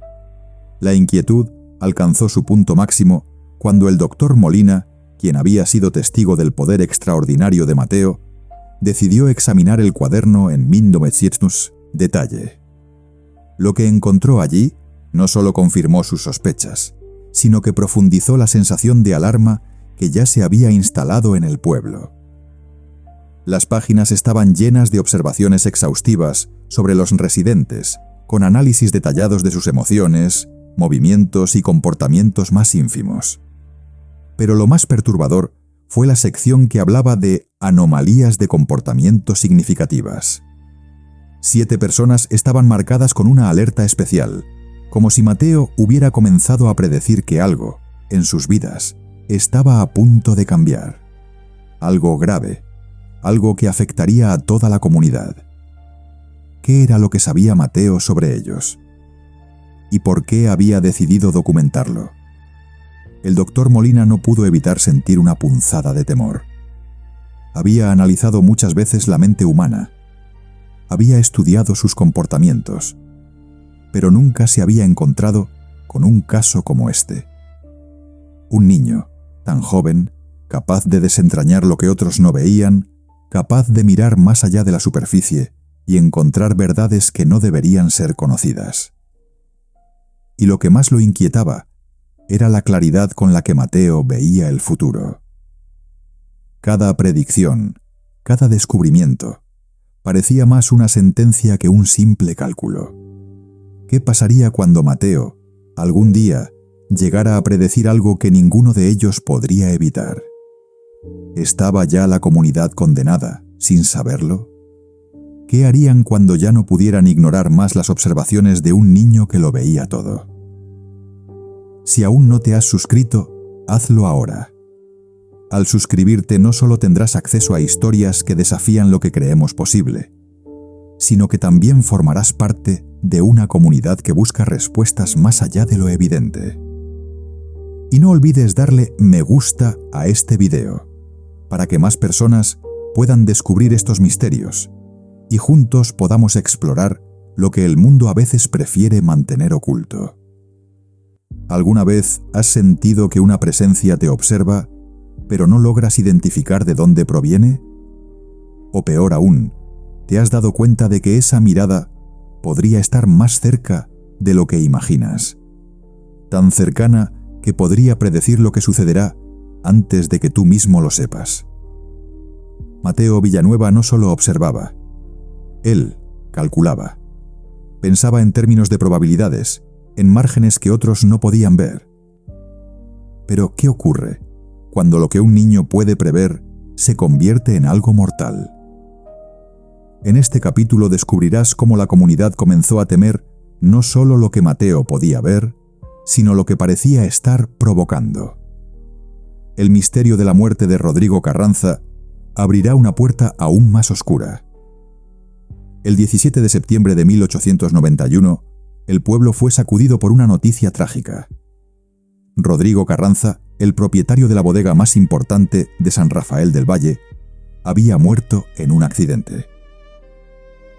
La inquietud alcanzó su punto máximo cuando el doctor Molina, quien había sido testigo del poder extraordinario de Mateo, decidió examinar el cuaderno en 1900 detalle. Lo que encontró allí no solo confirmó sus sospechas, sino que profundizó la sensación de alarma que ya se había instalado en el pueblo. Las páginas estaban llenas de observaciones exhaustivas sobre los residentes, con análisis detallados de sus emociones, movimientos y comportamientos más ínfimos. Pero lo más perturbador fue la sección que hablaba de anomalías de comportamiento significativas. 7 personas estaban marcadas con una alerta especial, como si Mateo hubiera comenzado a predecir que algo, en sus vidas, estaba a punto de cambiar. Algo grave, algo que afectaría a toda la comunidad. ¿Qué era lo que sabía Mateo sobre ellos? ¿Y por qué había decidido documentarlo? El doctor Molina no pudo evitar sentir una punzada de temor. Había analizado muchas veces la mente humana. Había estudiado sus comportamientos, pero nunca se había encontrado con un caso como este. Un niño, tan joven, capaz de desentrañar lo que otros no veían, capaz de mirar más allá de la superficie y encontrar verdades que no deberían ser conocidas. Y lo que más lo inquietaba era la claridad con la que Mateo veía el futuro. Cada predicción, cada descubrimiento, parecía más una sentencia que un simple cálculo. ¿Qué pasaría cuando Mateo, algún día, llegara a predecir algo que ninguno de ellos podría evitar? ¿Estaba ya la comunidad condenada, sin saberlo? ¿Qué harían cuando ya no pudieran ignorar más las observaciones de un niño que lo veía todo? Si aún no te has suscrito, hazlo ahora. Al suscribirte no solo tendrás acceso a historias que desafían lo que creemos posible, sino que también formarás parte de una comunidad que busca respuestas más allá de lo evidente. Y no olvides darle me gusta a este video, para que más personas puedan descubrir estos misterios y juntos podamos explorar lo que el mundo a veces prefiere mantener oculto. ¿Alguna vez has sentido que una presencia te observa pero no logras identificar de dónde proviene? O peor aún, ¿te has dado cuenta de que esa mirada podría estar más cerca de lo que imaginas? Tan cercana que podría predecir lo que sucederá antes de que tú mismo lo sepas. Mateo Villanueva no solo observaba, él calculaba. Pensaba en términos de probabilidades, en márgenes que otros no podían ver. Pero, ¿qué ocurre cuando lo que un niño puede prever se convierte en algo mortal? En este capítulo descubrirás cómo la comunidad comenzó a temer no solo lo que Mateo podía ver, sino lo que parecía estar provocando. El misterio de la muerte de Rodrigo Carranza abrirá una puerta aún más oscura. El 17 de septiembre de 1891, el pueblo fue sacudido por una noticia trágica. Rodrigo Carranza, el propietario de la bodega más importante de San Rafael del Valle, había muerto en un accidente.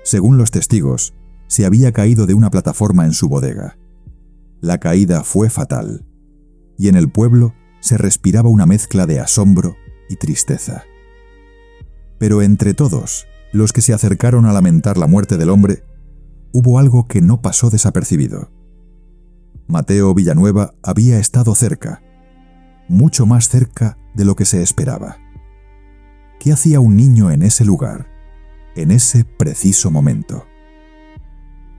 Según los testigos, se había caído de una plataforma en su bodega. La caída fue fatal, y en el pueblo se respiraba una mezcla de asombro y tristeza. Pero entre todos los que se acercaron a lamentar la muerte del hombre, hubo algo que no pasó desapercibido. Mateo Villanueva había estado cerca, mucho más cerca de lo que se esperaba. ¿Qué hacía un niño en ese lugar, en ese preciso momento?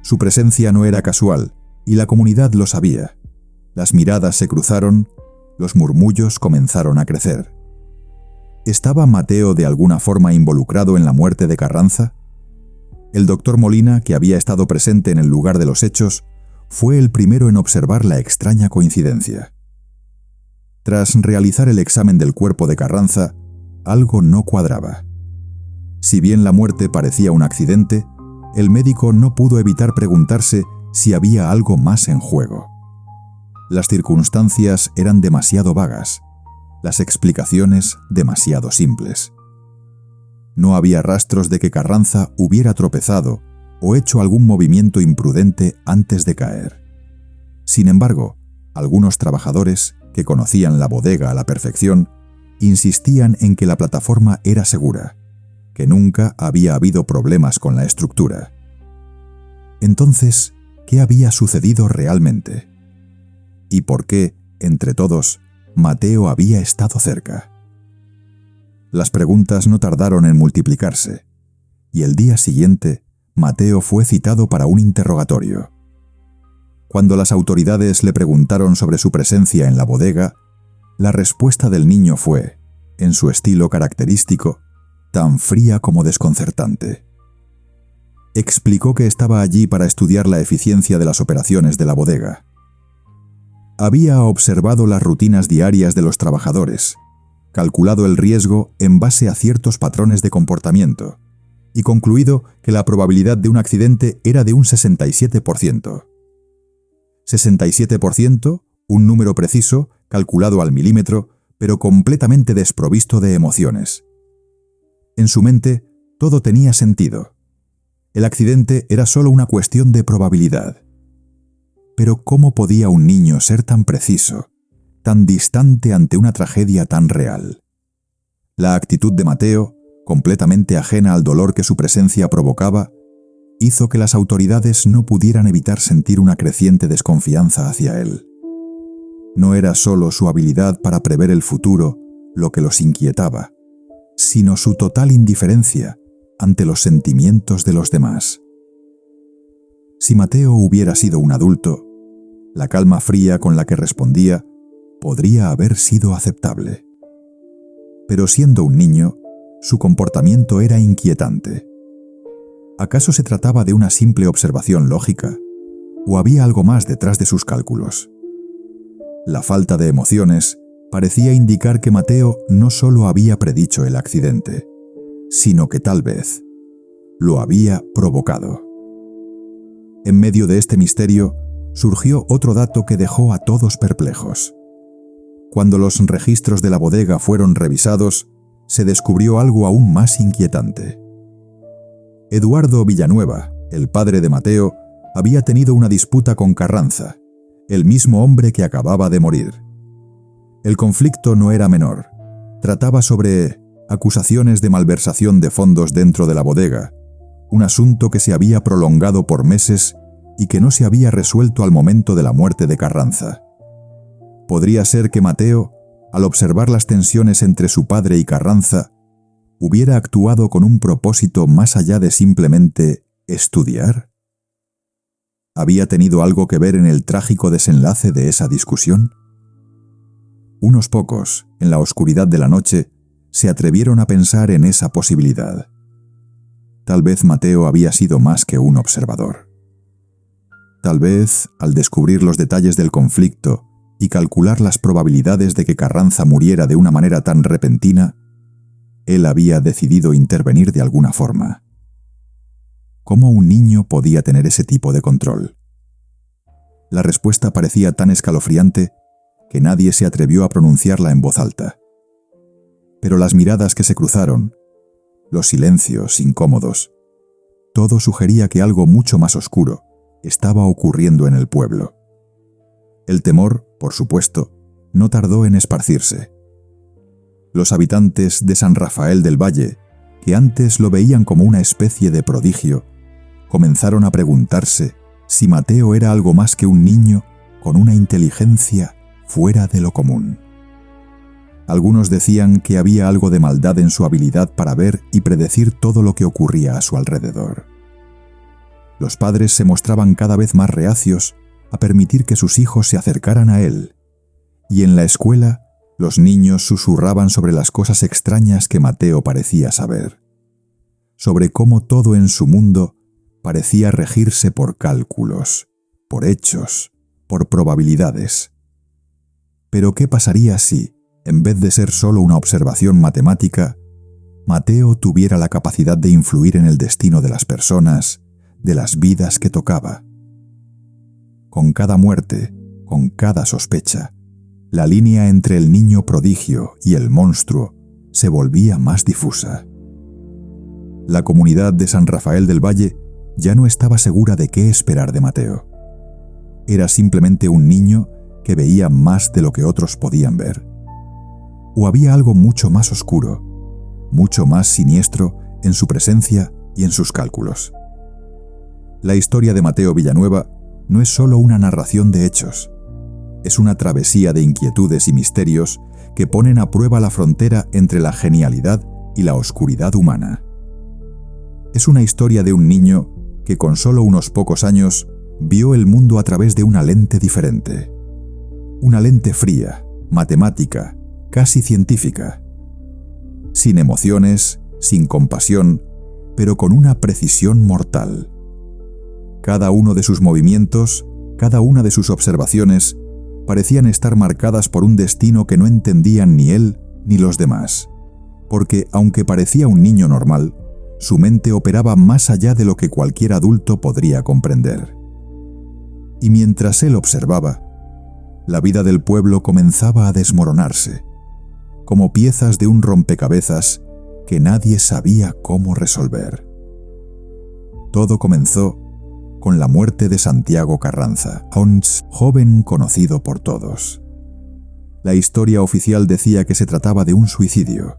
Su presencia no era casual, y la comunidad lo sabía. Las miradas se cruzaron, los murmullos comenzaron a crecer. ¿Estaba Mateo de alguna forma involucrado en la muerte de Carranza? El doctor Molina, que había estado presente en el lugar de los hechos, fue el primero en observar la extraña coincidencia. Tras realizar el examen del cuerpo de Carranza, algo no cuadraba. Si bien la muerte parecía un accidente, el médico no pudo evitar preguntarse si había algo más en juego. Las circunstancias eran demasiado vagas, las explicaciones demasiado simples. No había rastros de que Carranza hubiera tropezado o hecho algún movimiento imprudente antes de caer. Sin embargo, algunos trabajadores, que conocían la bodega a la perfección, insistían en que la plataforma era segura, que nunca había habido problemas con la estructura. Entonces, ¿qué había sucedido realmente? ¿Y por qué, entre todos, Mateo había estado cerca? Las preguntas no tardaron en multiplicarse, y el día siguiente, Mateo fue citado para un interrogatorio. Cuando las autoridades le preguntaron sobre su presencia en la bodega, la respuesta del niño fue, en su estilo característico, tan fría como desconcertante. Explicó que estaba allí para estudiar la eficiencia de las operaciones de la bodega. Había observado las rutinas diarias de los trabajadores, calculado el riesgo en base a ciertos patrones de comportamiento y concluido que la probabilidad de un accidente era de un 67%. 67%, un número preciso, calculado al milímetro, pero completamente desprovisto de emociones. En su mente, todo tenía sentido. El accidente era solo una cuestión de probabilidad. Pero ¿cómo podía un niño ser tan preciso, tan distante ante una tragedia tan real? La actitud de Mateo, completamente ajena al dolor que su presencia provocaba, hizo que las autoridades no pudieran evitar sentir una creciente desconfianza hacia él. No era solo su habilidad para prever el futuro lo que los inquietaba, sino su total indiferencia ante los sentimientos de los demás. Si Mateo hubiera sido un adulto, la calma fría con la que respondía podría haber sido aceptable. Pero siendo un niño, su comportamiento era inquietante. ¿Acaso se trataba de una simple observación lógica? ¿O había algo más detrás de sus cálculos? La falta de emociones parecía indicar que Mateo no solo había predicho el accidente, sino que tal vez lo había provocado. En medio de este misterio, surgió otro dato que dejó a todos perplejos. Cuando los registros de la bodega fueron revisados, se descubrió algo aún más inquietante. Eduardo Villanueva, el padre de Mateo, había tenido una disputa con Carranza, el mismo hombre que acababa de morir. El conflicto no era menor, Trataba sobre acusaciones de malversación de fondos dentro de la bodega, un asunto que se había prolongado por meses y que no se había resuelto al momento de la muerte de Carranza. Podría ser que Mateo, al observar las tensiones entre su padre y Carranza, hubiera actuado con un propósito más allá de simplemente estudiar. ¿Había tenido algo que ver en el trágico desenlace de esa discusión? Unos pocos, en la oscuridad de la noche, se atrevieron a pensar en esa posibilidad. Tal vez Mateo había sido más que un observador. Tal vez, al descubrir los detalles del conflicto y calcular las probabilidades de que Carranza muriera de una manera tan repentina, él había decidido intervenir de alguna forma. ¿Cómo un niño podía tener ese tipo de control? La respuesta parecía tan escalofriante que nadie se atrevió a pronunciarla en voz alta. Pero las miradas que se cruzaron, los silencios incómodos, todo sugería que algo mucho más oscuro estaba ocurriendo en el pueblo. El temor, por supuesto, no tardó en esparcirse. Los habitantes de San Rafael del Valle, que antes lo veían como una especie de prodigio, comenzaron a preguntarse si Mateo era algo más que un niño con una inteligencia fuera de lo común. Algunos decían que había algo de maldad en su habilidad para ver y predecir todo lo que ocurría a su alrededor. Los padres se mostraban cada vez más reacios a permitir que sus hijos se acercaran a él, y en la escuela los niños susurraban sobre las cosas extrañas que Mateo parecía saber, sobre cómo todo en su mundo parecía regirse por cálculos, por hechos, por probabilidades. Pero ¿qué pasaría si, en vez de ser solo una observación matemática, Mateo tuviera la capacidad de influir en el destino de las personas, de las vidas que tocaba? Con cada muerte, con cada sospecha, la línea entre el niño prodigio y el monstruo se volvía más difusa. La comunidad de San Rafael del Valle ya no estaba segura de qué esperar de Mateo. Era simplemente un niño que veía más de lo que otros podían ver. ¿O había algo mucho más oscuro, mucho más siniestro en su presencia y en sus cálculos? La historia de Mateo Villanueva no es solo una narración de hechos, es una travesía de inquietudes y misterios que ponen a prueba la frontera entre la genialidad y la oscuridad humana. Es una historia de un niño que con solo unos pocos años vio el mundo a través de una lente diferente. Una lente fría, matemática, casi científica. Sin emociones, sin compasión, pero con una precisión mortal. Cada uno de sus movimientos, cada una de sus observaciones, parecían estar marcadas por un destino que no entendían ni él ni los demás, porque aunque parecía un niño normal, su mente operaba más allá de lo que cualquier adulto podría comprender. Y mientras él observaba, la vida del pueblo comenzaba a desmoronarse, como piezas de un rompecabezas que nadie sabía cómo resolver. Todo comenzó con la muerte de Santiago Carranza, un joven conocido por todos. La historia oficial decía que se trataba de un suicidio,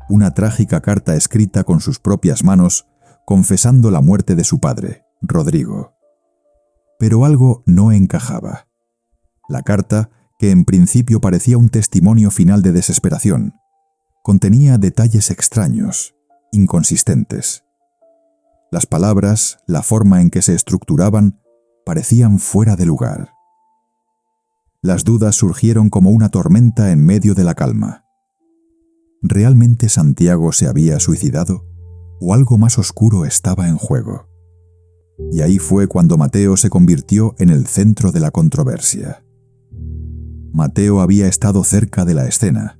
una trágica carta escrita con sus propias manos, confesando la muerte de su padre, Rodrigo. Pero algo no encajaba. La carta, que en principio parecía un testimonio final de desesperación, contenía detalles extraños, inconsistentes. Las palabras, la forma en que se estructuraban, parecían fuera de lugar. Las dudas surgieron como una tormenta en medio de la calma. ¿Realmente Santiago se había suicidado? ¿O algo más oscuro estaba en juego? Y ahí fue cuando Mateo se convirtió en el centro de la controversia. Mateo había estado cerca de la escena.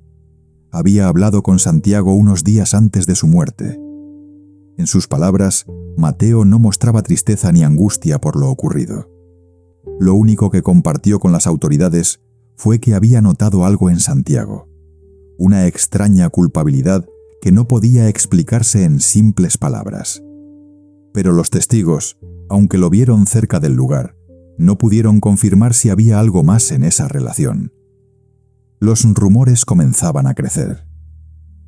Había hablado con Santiago unos días antes de su muerte. En sus palabras, Mateo no mostraba tristeza ni angustia por lo ocurrido. Lo único que compartió con las autoridades fue que había notado algo en Santiago, una extraña culpabilidad que no podía explicarse en simples palabras. Pero los testigos, aunque lo vieron cerca del lugar, no pudieron confirmar si había algo más en esa relación. Los rumores comenzaban a crecer.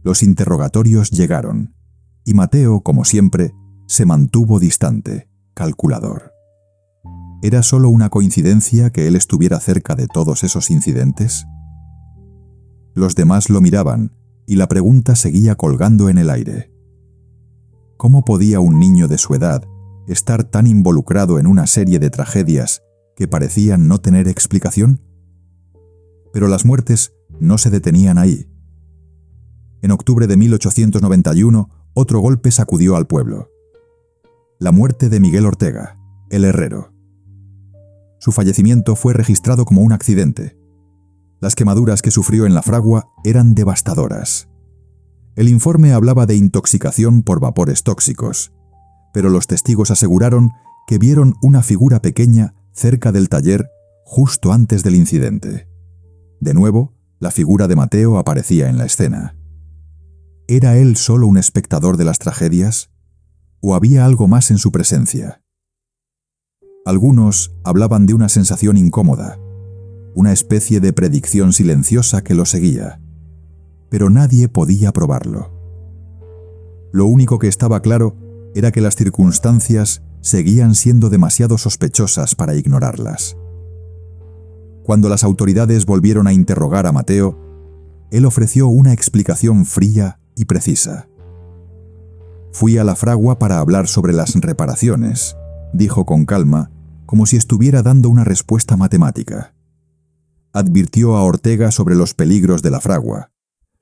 Los interrogatorios llegaron, y Mateo, como siempre, se mantuvo distante, calculador. ¿Era solo una coincidencia que él estuviera cerca de todos esos incidentes? Los demás lo miraban, y la pregunta seguía colgando en el aire. ¿Cómo podía un niño de su edad estar tan involucrado en una serie de tragedias que parecían no tener explicación? Pero las muertes no se detenían ahí. En octubre de 1891, otro golpe sacudió al pueblo. La muerte de Miguel Ortega, el herrero. Su fallecimiento fue registrado como un accidente. Las quemaduras que sufrió en la fragua eran devastadoras. El informe hablaba de intoxicación por vapores tóxicos, pero los testigos aseguraron que vieron una figura pequeña cerca del taller justo antes del incidente. De nuevo, la figura de Mateo aparecía en la escena. ¿Era él solo un espectador de las tragedias? ¿O había algo más en su presencia? Algunos hablaban de una sensación incómoda, una especie de predicción silenciosa que lo seguía, pero nadie podía probarlo. Lo único que estaba claro era que las circunstancias seguían siendo demasiado sospechosas para ignorarlas. Cuando las autoridades volvieron a interrogar a Mateo, él ofreció una explicación fría y precisa. «Fui a la fragua para hablar sobre las reparaciones», dijo con calma, como si estuviera dando una respuesta matemática. Advirtió a Ortega sobre los peligros de la fragua.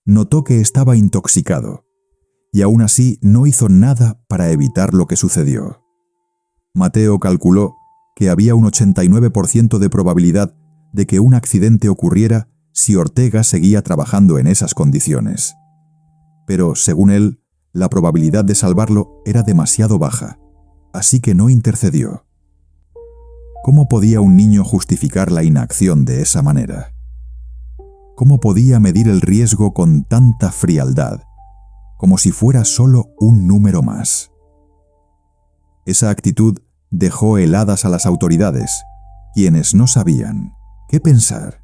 Notó que estaba intoxicado, y aún así no hizo nada para evitar lo que sucedió. Mateo calculó que había un 89% de probabilidad de que un accidente ocurriera si Ortega seguía trabajando en esas condiciones. Pero, según él, la probabilidad de salvarlo era demasiado baja, así que no intercedió. ¿Cómo podía un niño justificar la inacción de esa manera? ¿Cómo podía medir el riesgo con tanta frialdad, como si fuera solo un número más? Esa actitud dejó heladas a las autoridades, quienes no sabían qué pensar.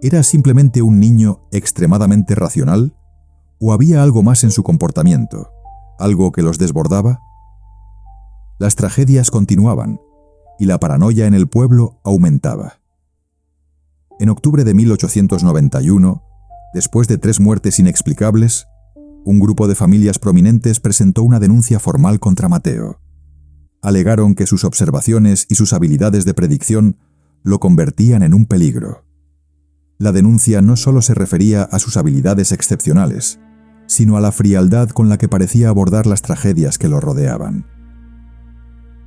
¿Era simplemente un niño extremadamente racional? ¿O había algo más en su comportamiento, algo que los desbordaba? Las tragedias continuaban, y la paranoia en el pueblo aumentaba. En octubre de 1891, después de 3 muertes inexplicables, un grupo de familias prominentes presentó una denuncia formal contra Mateo. Alegaron que sus observaciones y sus habilidades de predicción lo convertían en un peligro. La denuncia no solo se refería a sus habilidades excepcionales, sino a la frialdad con la que parecía abordar las tragedias que lo rodeaban.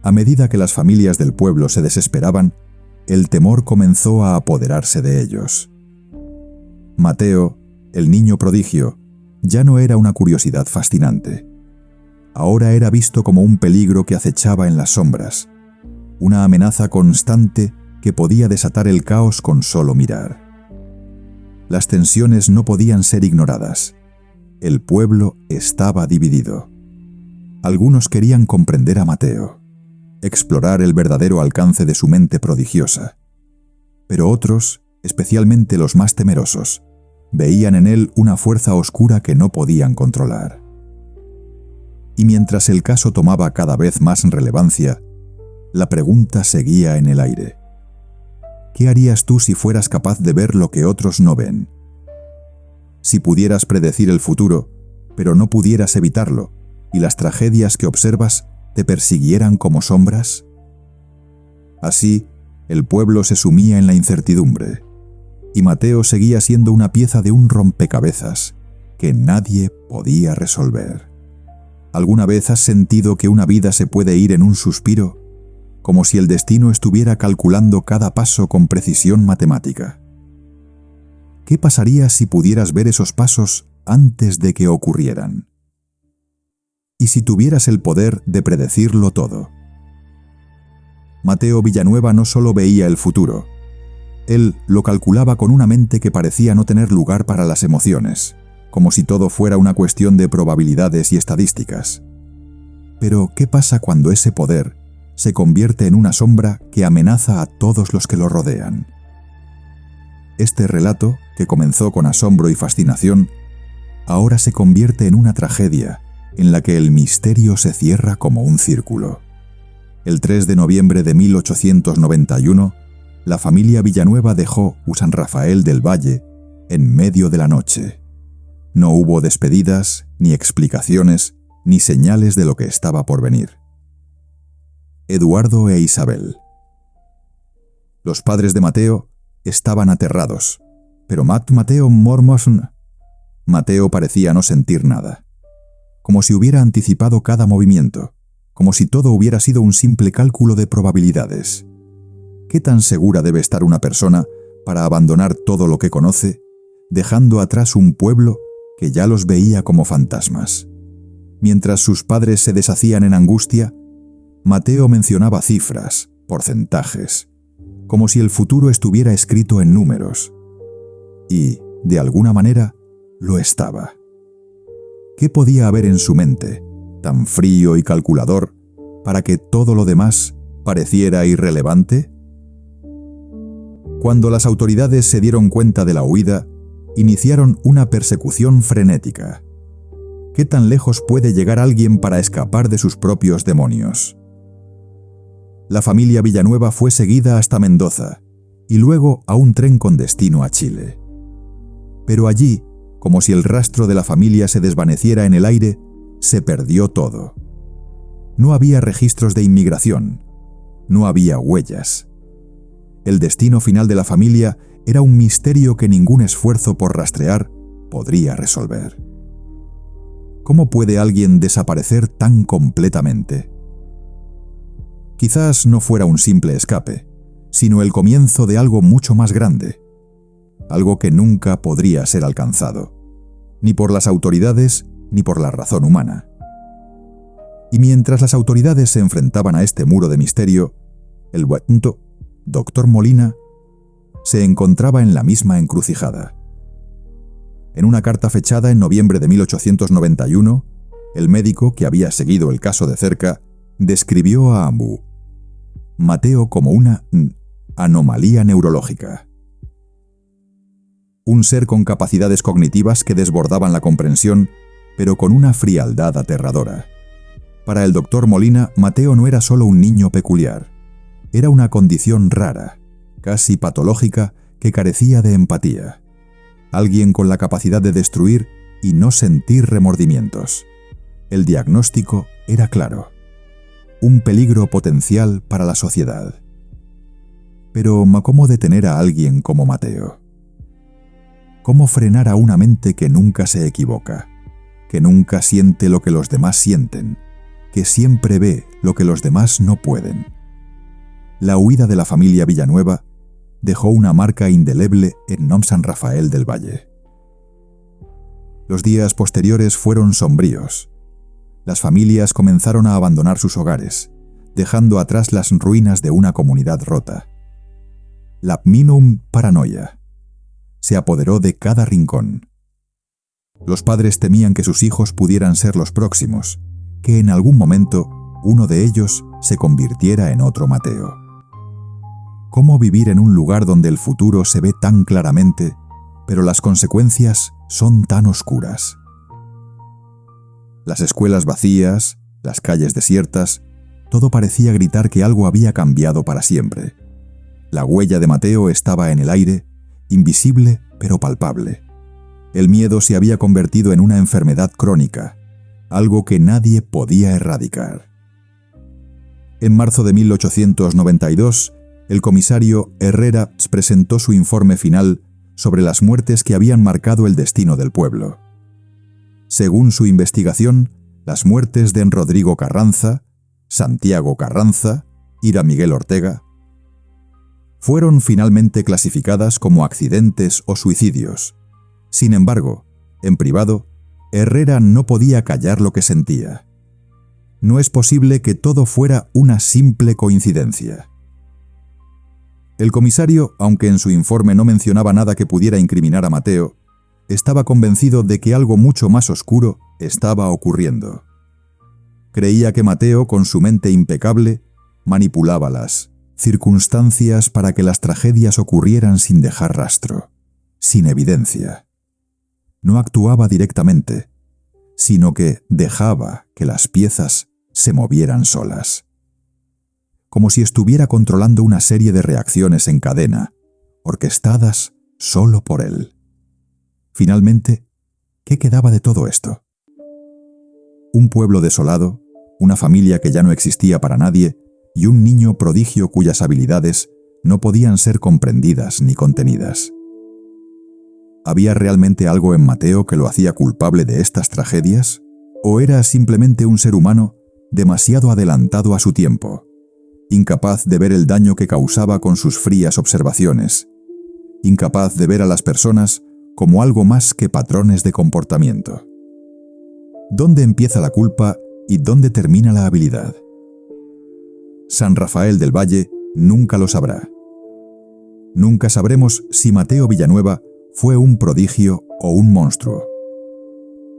A medida que las familias del pueblo se desesperaban, el temor comenzó a apoderarse de ellos. Mateo, el niño prodigio, ya no era una curiosidad fascinante. Ahora era visto como un peligro que acechaba en las sombras, una amenaza constante que podía desatar el caos con solo mirar. Las tensiones no podían ser ignoradas. El pueblo estaba dividido. Algunos querían comprender a Mateo, explorar el verdadero alcance de su mente prodigiosa. Pero otros, especialmente los más temerosos, veían en él una fuerza oscura que no podían controlar. Y mientras el caso tomaba cada vez más relevancia, la pregunta seguía en el aire. ¿Qué harías tú si fueras capaz de ver lo que otros no ven? Si pudieras predecir el futuro, pero no pudieras evitarlo, y las tragedias que observas te persiguieran como sombras? Así, el pueblo se sumía en la incertidumbre, y Mateo seguía siendo una pieza de un rompecabezas que nadie podía resolver. ¿Alguna vez has sentido que una vida se puede ir en un suspiro, como si el destino estuviera calculando cada paso con precisión matemática? ¿Qué pasaría si pudieras ver esos pasos antes de que ocurrieran? ¿Y si tuvieras el poder de predecirlo todo? Mateo Villanueva no solo veía el futuro, él lo calculaba con una mente que parecía no tener lugar para las emociones, como si todo fuera una cuestión de probabilidades y estadísticas. Pero, ¿qué pasa cuando ese poder se convierte en una sombra que amenaza a todos los que lo rodean? Este relato, que comenzó con asombro y fascinación, ahora se convierte en una tragedia en la que el misterio se cierra como un círculo. El 3 de noviembre de 1891, la familia Villanueva dejó San Rafael del Valle en medio de la noche. No hubo despedidas, ni explicaciones, ni señales de lo que estaba por venir. Eduardo e Isabel. Los padres de Mateo estaban aterrados, pero Mateo Mormoson. Mateo parecía no sentir nada, como si hubiera anticipado cada movimiento, como si todo hubiera sido un simple cálculo de probabilidades. ¿Qué tan segura debe estar una persona para abandonar todo lo que conoce, dejando atrás un pueblo que ya los veía como fantasmas? Mientras sus padres se deshacían en angustia, Mateo mencionaba cifras, porcentajes, como si el futuro estuviera escrito en números. Y, de alguna manera, lo estaba. ¿Qué podía haber en su mente, tan frío y calculador, para que todo lo demás pareciera irrelevante? Cuando las autoridades se dieron cuenta de la huida, iniciaron una persecución frenética. ¿Qué tan lejos puede llegar alguien para escapar de sus propios demonios? La familia Villanueva fue seguida hasta Mendoza y luego a un tren con destino a Chile. Pero allí, como si el rastro de la familia se desvaneciera en el aire, se perdió todo. No había registros de inmigración, no había huellas. El destino final de la familia era un misterio que ningún esfuerzo por rastrear podría resolver. ¿Cómo puede alguien desaparecer tan completamente? Quizás no fuera un simple escape, sino el comienzo de algo mucho más grande, algo que nunca podría ser alcanzado, ni por las autoridades ni por la razón humana. Y mientras las autoridades se enfrentaban a este muro de misterio, el Dr. Molina se encontraba en la misma encrucijada. En una carta fechada en noviembre de 1891, el médico que había seguido el caso de cerca describió a Mateo como una anomalía neurológica. Un ser con capacidades cognitivas que desbordaban la comprensión, pero con una frialdad aterradora. Para el doctor Molina, Mateo no era solo un niño peculiar. Era una condición rara, casi patológica, que carecía de empatía. Alguien con la capacidad de destruir y no sentir remordimientos. El diagnóstico era claro. Un peligro potencial para la sociedad. Pero ¿cómo detener a alguien como Mateo? ¿Cómo frenar a una mente que nunca se equivoca, que nunca siente lo que los demás sienten, que siempre ve lo que los demás no pueden? La huida de la familia Villanueva dejó una marca indeleble en San Rafael del Valle. Los días posteriores fueron sombríos. Las familias comenzaron a abandonar sus hogares, dejando atrás las ruinas de una comunidad rota. La paranoia se apoderó de cada rincón. Los padres temían que sus hijos pudieran ser los próximos, que en algún momento uno de ellos se convirtiera en otro Mateo. ¿Cómo vivir en un lugar donde el futuro se ve tan claramente, pero las consecuencias son tan oscuras? Las escuelas vacías, las calles desiertas, todo parecía gritar que algo había cambiado para siempre. La huella de Mateo estaba en el aire, invisible pero palpable. El miedo se había convertido en una enfermedad crónica, algo que nadie podía erradicar. En marzo de 1892, el comisario Herrera presentó su informe final sobre las muertes que habían marcado el destino del pueblo. Según su investigación, las muertes de Rodrigo Carranza, Santiago Carranza, Ira Miguel Ortega, fueron finalmente clasificadas como accidentes o suicidios. Sin embargo, en privado, Herrera no podía callar lo que sentía. No es posible que todo fuera una simple coincidencia. El comisario, aunque en su informe no mencionaba nada que pudiera incriminar a Mateo, estaba convencido de que algo mucho más oscuro estaba ocurriendo. Creía que Mateo, con su mente impecable, manipulaba las circunstancias para que las tragedias ocurrieran sin dejar rastro, sin evidencia. no actuaba directamente, sino que dejaba que las piezas se movieran solas. Como si estuviera controlando una serie de reacciones en cadena, orquestadas solo por él. Finalmente, ¿qué quedaba de todo esto? Un pueblo desolado, una familia que ya no existía para nadie y un niño prodigio cuyas habilidades no podían ser comprendidas ni contenidas. ¿Había realmente algo en Mateo que lo hacía culpable de estas tragedias? ¿O era simplemente un ser humano demasiado adelantado a su tiempo, incapaz de ver el daño que causaba con sus frías observaciones, incapaz de ver a las personas como algo más que patrones de comportamiento? ¿Dónde empieza la culpa y dónde termina la habilidad? San Rafael del Valle nunca lo sabrá. Nunca sabremos si Mateo Villanueva fue un prodigio o un monstruo.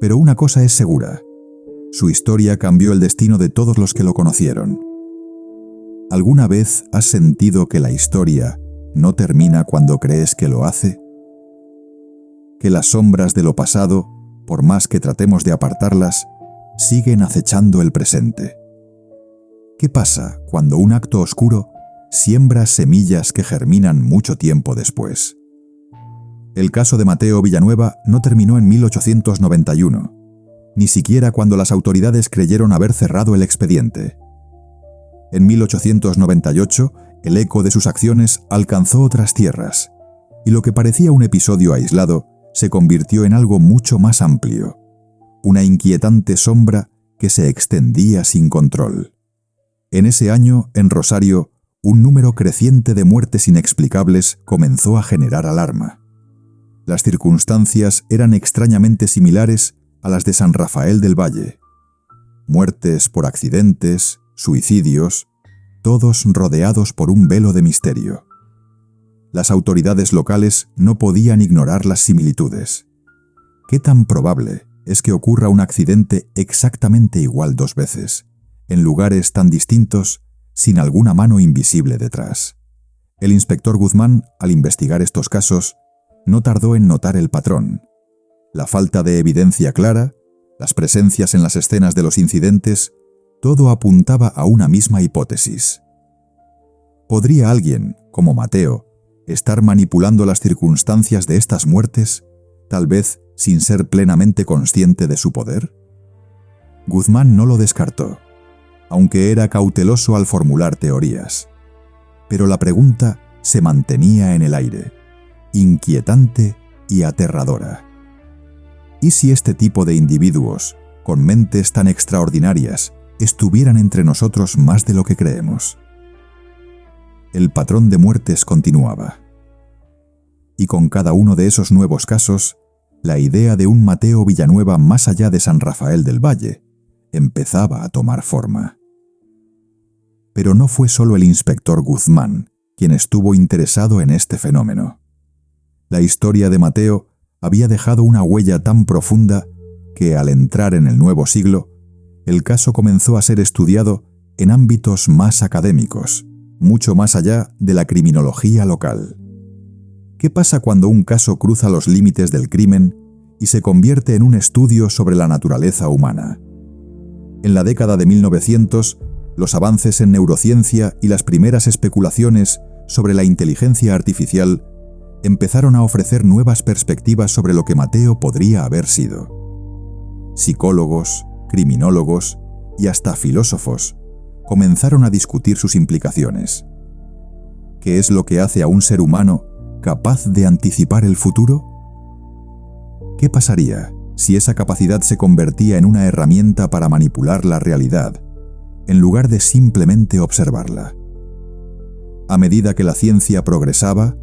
Pero una cosa es segura: su historia cambió el destino de todos los que lo conocieron. ¿Alguna vez has sentido que la historia no termina cuando crees que lo hace? Que las sombras de lo pasado, por más que tratemos de apartarlas, siguen acechando el presente. ¿Qué pasa cuando un acto oscuro siembra semillas que germinan mucho tiempo después? El caso de Mateo Villanueva no terminó en 1891, ni siquiera cuando las autoridades creyeron haber cerrado el expediente. En 1898, el eco de sus acciones alcanzó otras tierras, y lo que parecía un episodio aislado se convirtió en algo mucho más amplio, una inquietante sombra que se extendía sin control. En ese año, en Rosario, un número creciente de muertes inexplicables comenzó a generar alarma. Las circunstancias eran extrañamente similares a las de San Rafael del Valle. Muertes por accidentes, suicidios, todos rodeados por un velo de misterio. Las autoridades locales no podían ignorar las similitudes. ¿Qué tan probable es que ocurra un accidente exactamente igual dos veces, en lugares tan distintos, sin alguna mano invisible detrás? El inspector Guzmán, al investigar estos casos, no tardó en notar el patrón: la falta de evidencia clara, las presencias en las escenas de los incidentes, todo apuntaba a una misma hipótesis. ¿Podría alguien, como Mateo, estar manipulando las circunstancias de estas muertes, tal vez sin ser plenamente consciente de su poder? Guzmán no lo descartó, aunque era cauteloso al formular teorías. Pero la pregunta se mantenía en el aire, inquietante y aterradora. ¿Y si este tipo de individuos, con mentes tan extraordinarias, estuvieran entre nosotros más de lo que creemos? El patrón de muertes continuaba. Y con cada uno de esos nuevos casos, la idea de un Mateo Villanueva más allá de San Rafael del Valle empezaba a tomar forma. Pero no fue solo el inspector Guzmán quien estuvo interesado en este fenómeno. La historia de Mateo había dejado una huella tan profunda que, al entrar en el nuevo siglo, el caso comenzó a ser estudiado en ámbitos más académicos, mucho más allá de la criminología local. ¿Qué pasa cuando un caso cruza los límites del crimen y se convierte en un estudio sobre la naturaleza humana? En la década de 1900, los avances en neurociencia y las primeras especulaciones sobre la inteligencia artificial empezaron a ofrecer nuevas perspectivas sobre lo que Mateo podría haber sido. Psicólogos, criminólogos y hasta filósofos comenzaron a discutir sus implicaciones. ¿Qué es lo que hace a un ser humano capaz de anticipar el futuro? ¿Qué pasaría si esa capacidad se convertía en una herramienta para manipular la realidad, en lugar de simplemente observarla? A medida que la ciencia progresaba,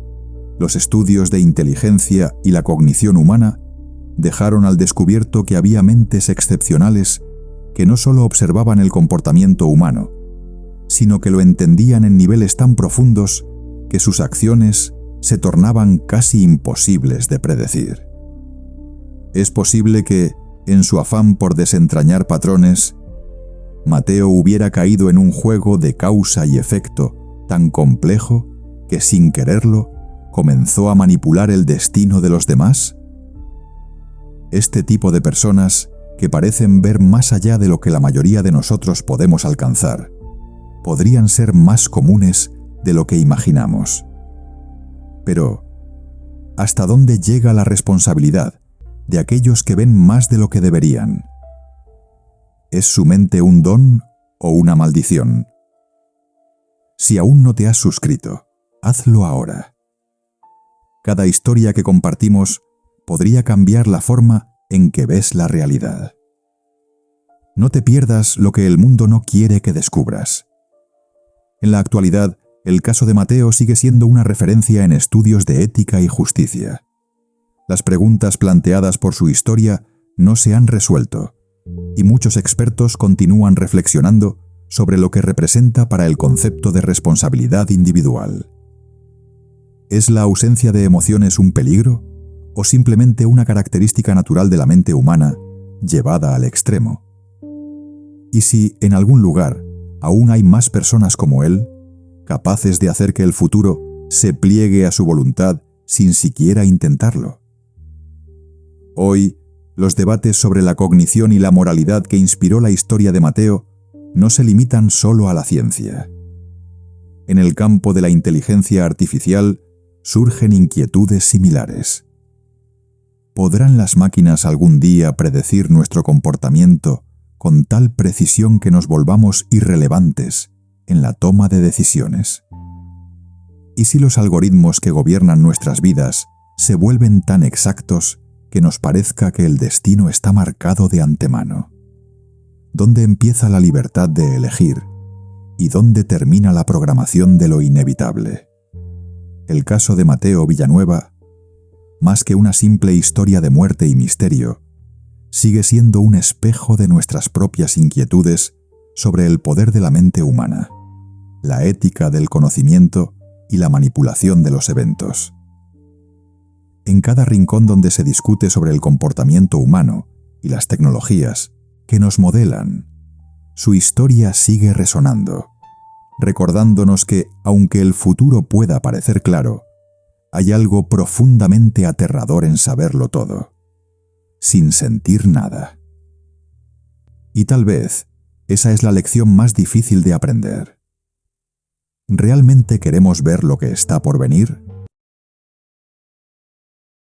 los estudios de inteligencia y la cognición humana dejaron al descubierto que había mentes excepcionales que no solo observaban el comportamiento humano, sino que lo entendían en niveles tan profundos que sus acciones se tornaban casi imposibles de predecir. Es posible que, en su afán por desentrañar patrones, Mateo hubiera caído en un juego de causa y efecto tan complejo que, sin quererlo, comenzó a manipular el destino de los demás. Este tipo de personas, que parecen ver más allá de lo que la mayoría de nosotros podemos alcanzar, podrían ser más comunes de lo que imaginamos. Pero, ¿hasta dónde llega la responsabilidad de aquellos que ven más de lo que deberían? ¿Es su mente un don o una maldición? Si aún no te has suscrito, hazlo ahora. Cada historia que compartimos podría cambiar la forma en que ves la realidad. No te pierdas lo que el mundo no quiere que descubras. En la actualidad, el caso de Mateo sigue siendo una referencia en estudios de ética y justicia. Las preguntas planteadas por su historia no se han resuelto, y muchos expertos continúan reflexionando sobre lo que representa para el concepto de responsabilidad individual. ¿Es la ausencia de emociones un peligro o simplemente una característica natural de la mente humana llevada al extremo? ¿Y si en algún lugar aún hay más personas como él, capaces de hacer que el futuro se pliegue a su voluntad sin siquiera intentarlo? Hoy, los debates sobre la cognición y la moralidad que inspiró la historia de Mateo no se limitan solo a la ciencia. En el campo de la inteligencia artificial surgen inquietudes similares. ¿Podrán las máquinas algún día predecir nuestro comportamiento con tal precisión que nos volvamos irrelevantes en la toma de decisiones? ¿Y si los algoritmos que gobiernan nuestras vidas se vuelven tan exactos que nos parezca que el destino está marcado de antemano? ¿Dónde empieza la libertad de elegir y dónde termina la programación de lo inevitable? El caso de Mateo Villanueva, más que una simple historia de muerte y misterio, sigue siendo un espejo de nuestras propias inquietudes sobre el poder de la mente humana, la ética del conocimiento y la manipulación de los eventos. En cada rincón donde se discute sobre el comportamiento humano y las tecnologías que nos modelan, su historia sigue resonando, recordándonos que, aunque el futuro pueda parecer claro, hay algo profundamente aterrador en saberlo todo, sin sentir nada. Y tal vez esa es la lección más difícil de aprender. ¿Realmente queremos ver lo que está por venir?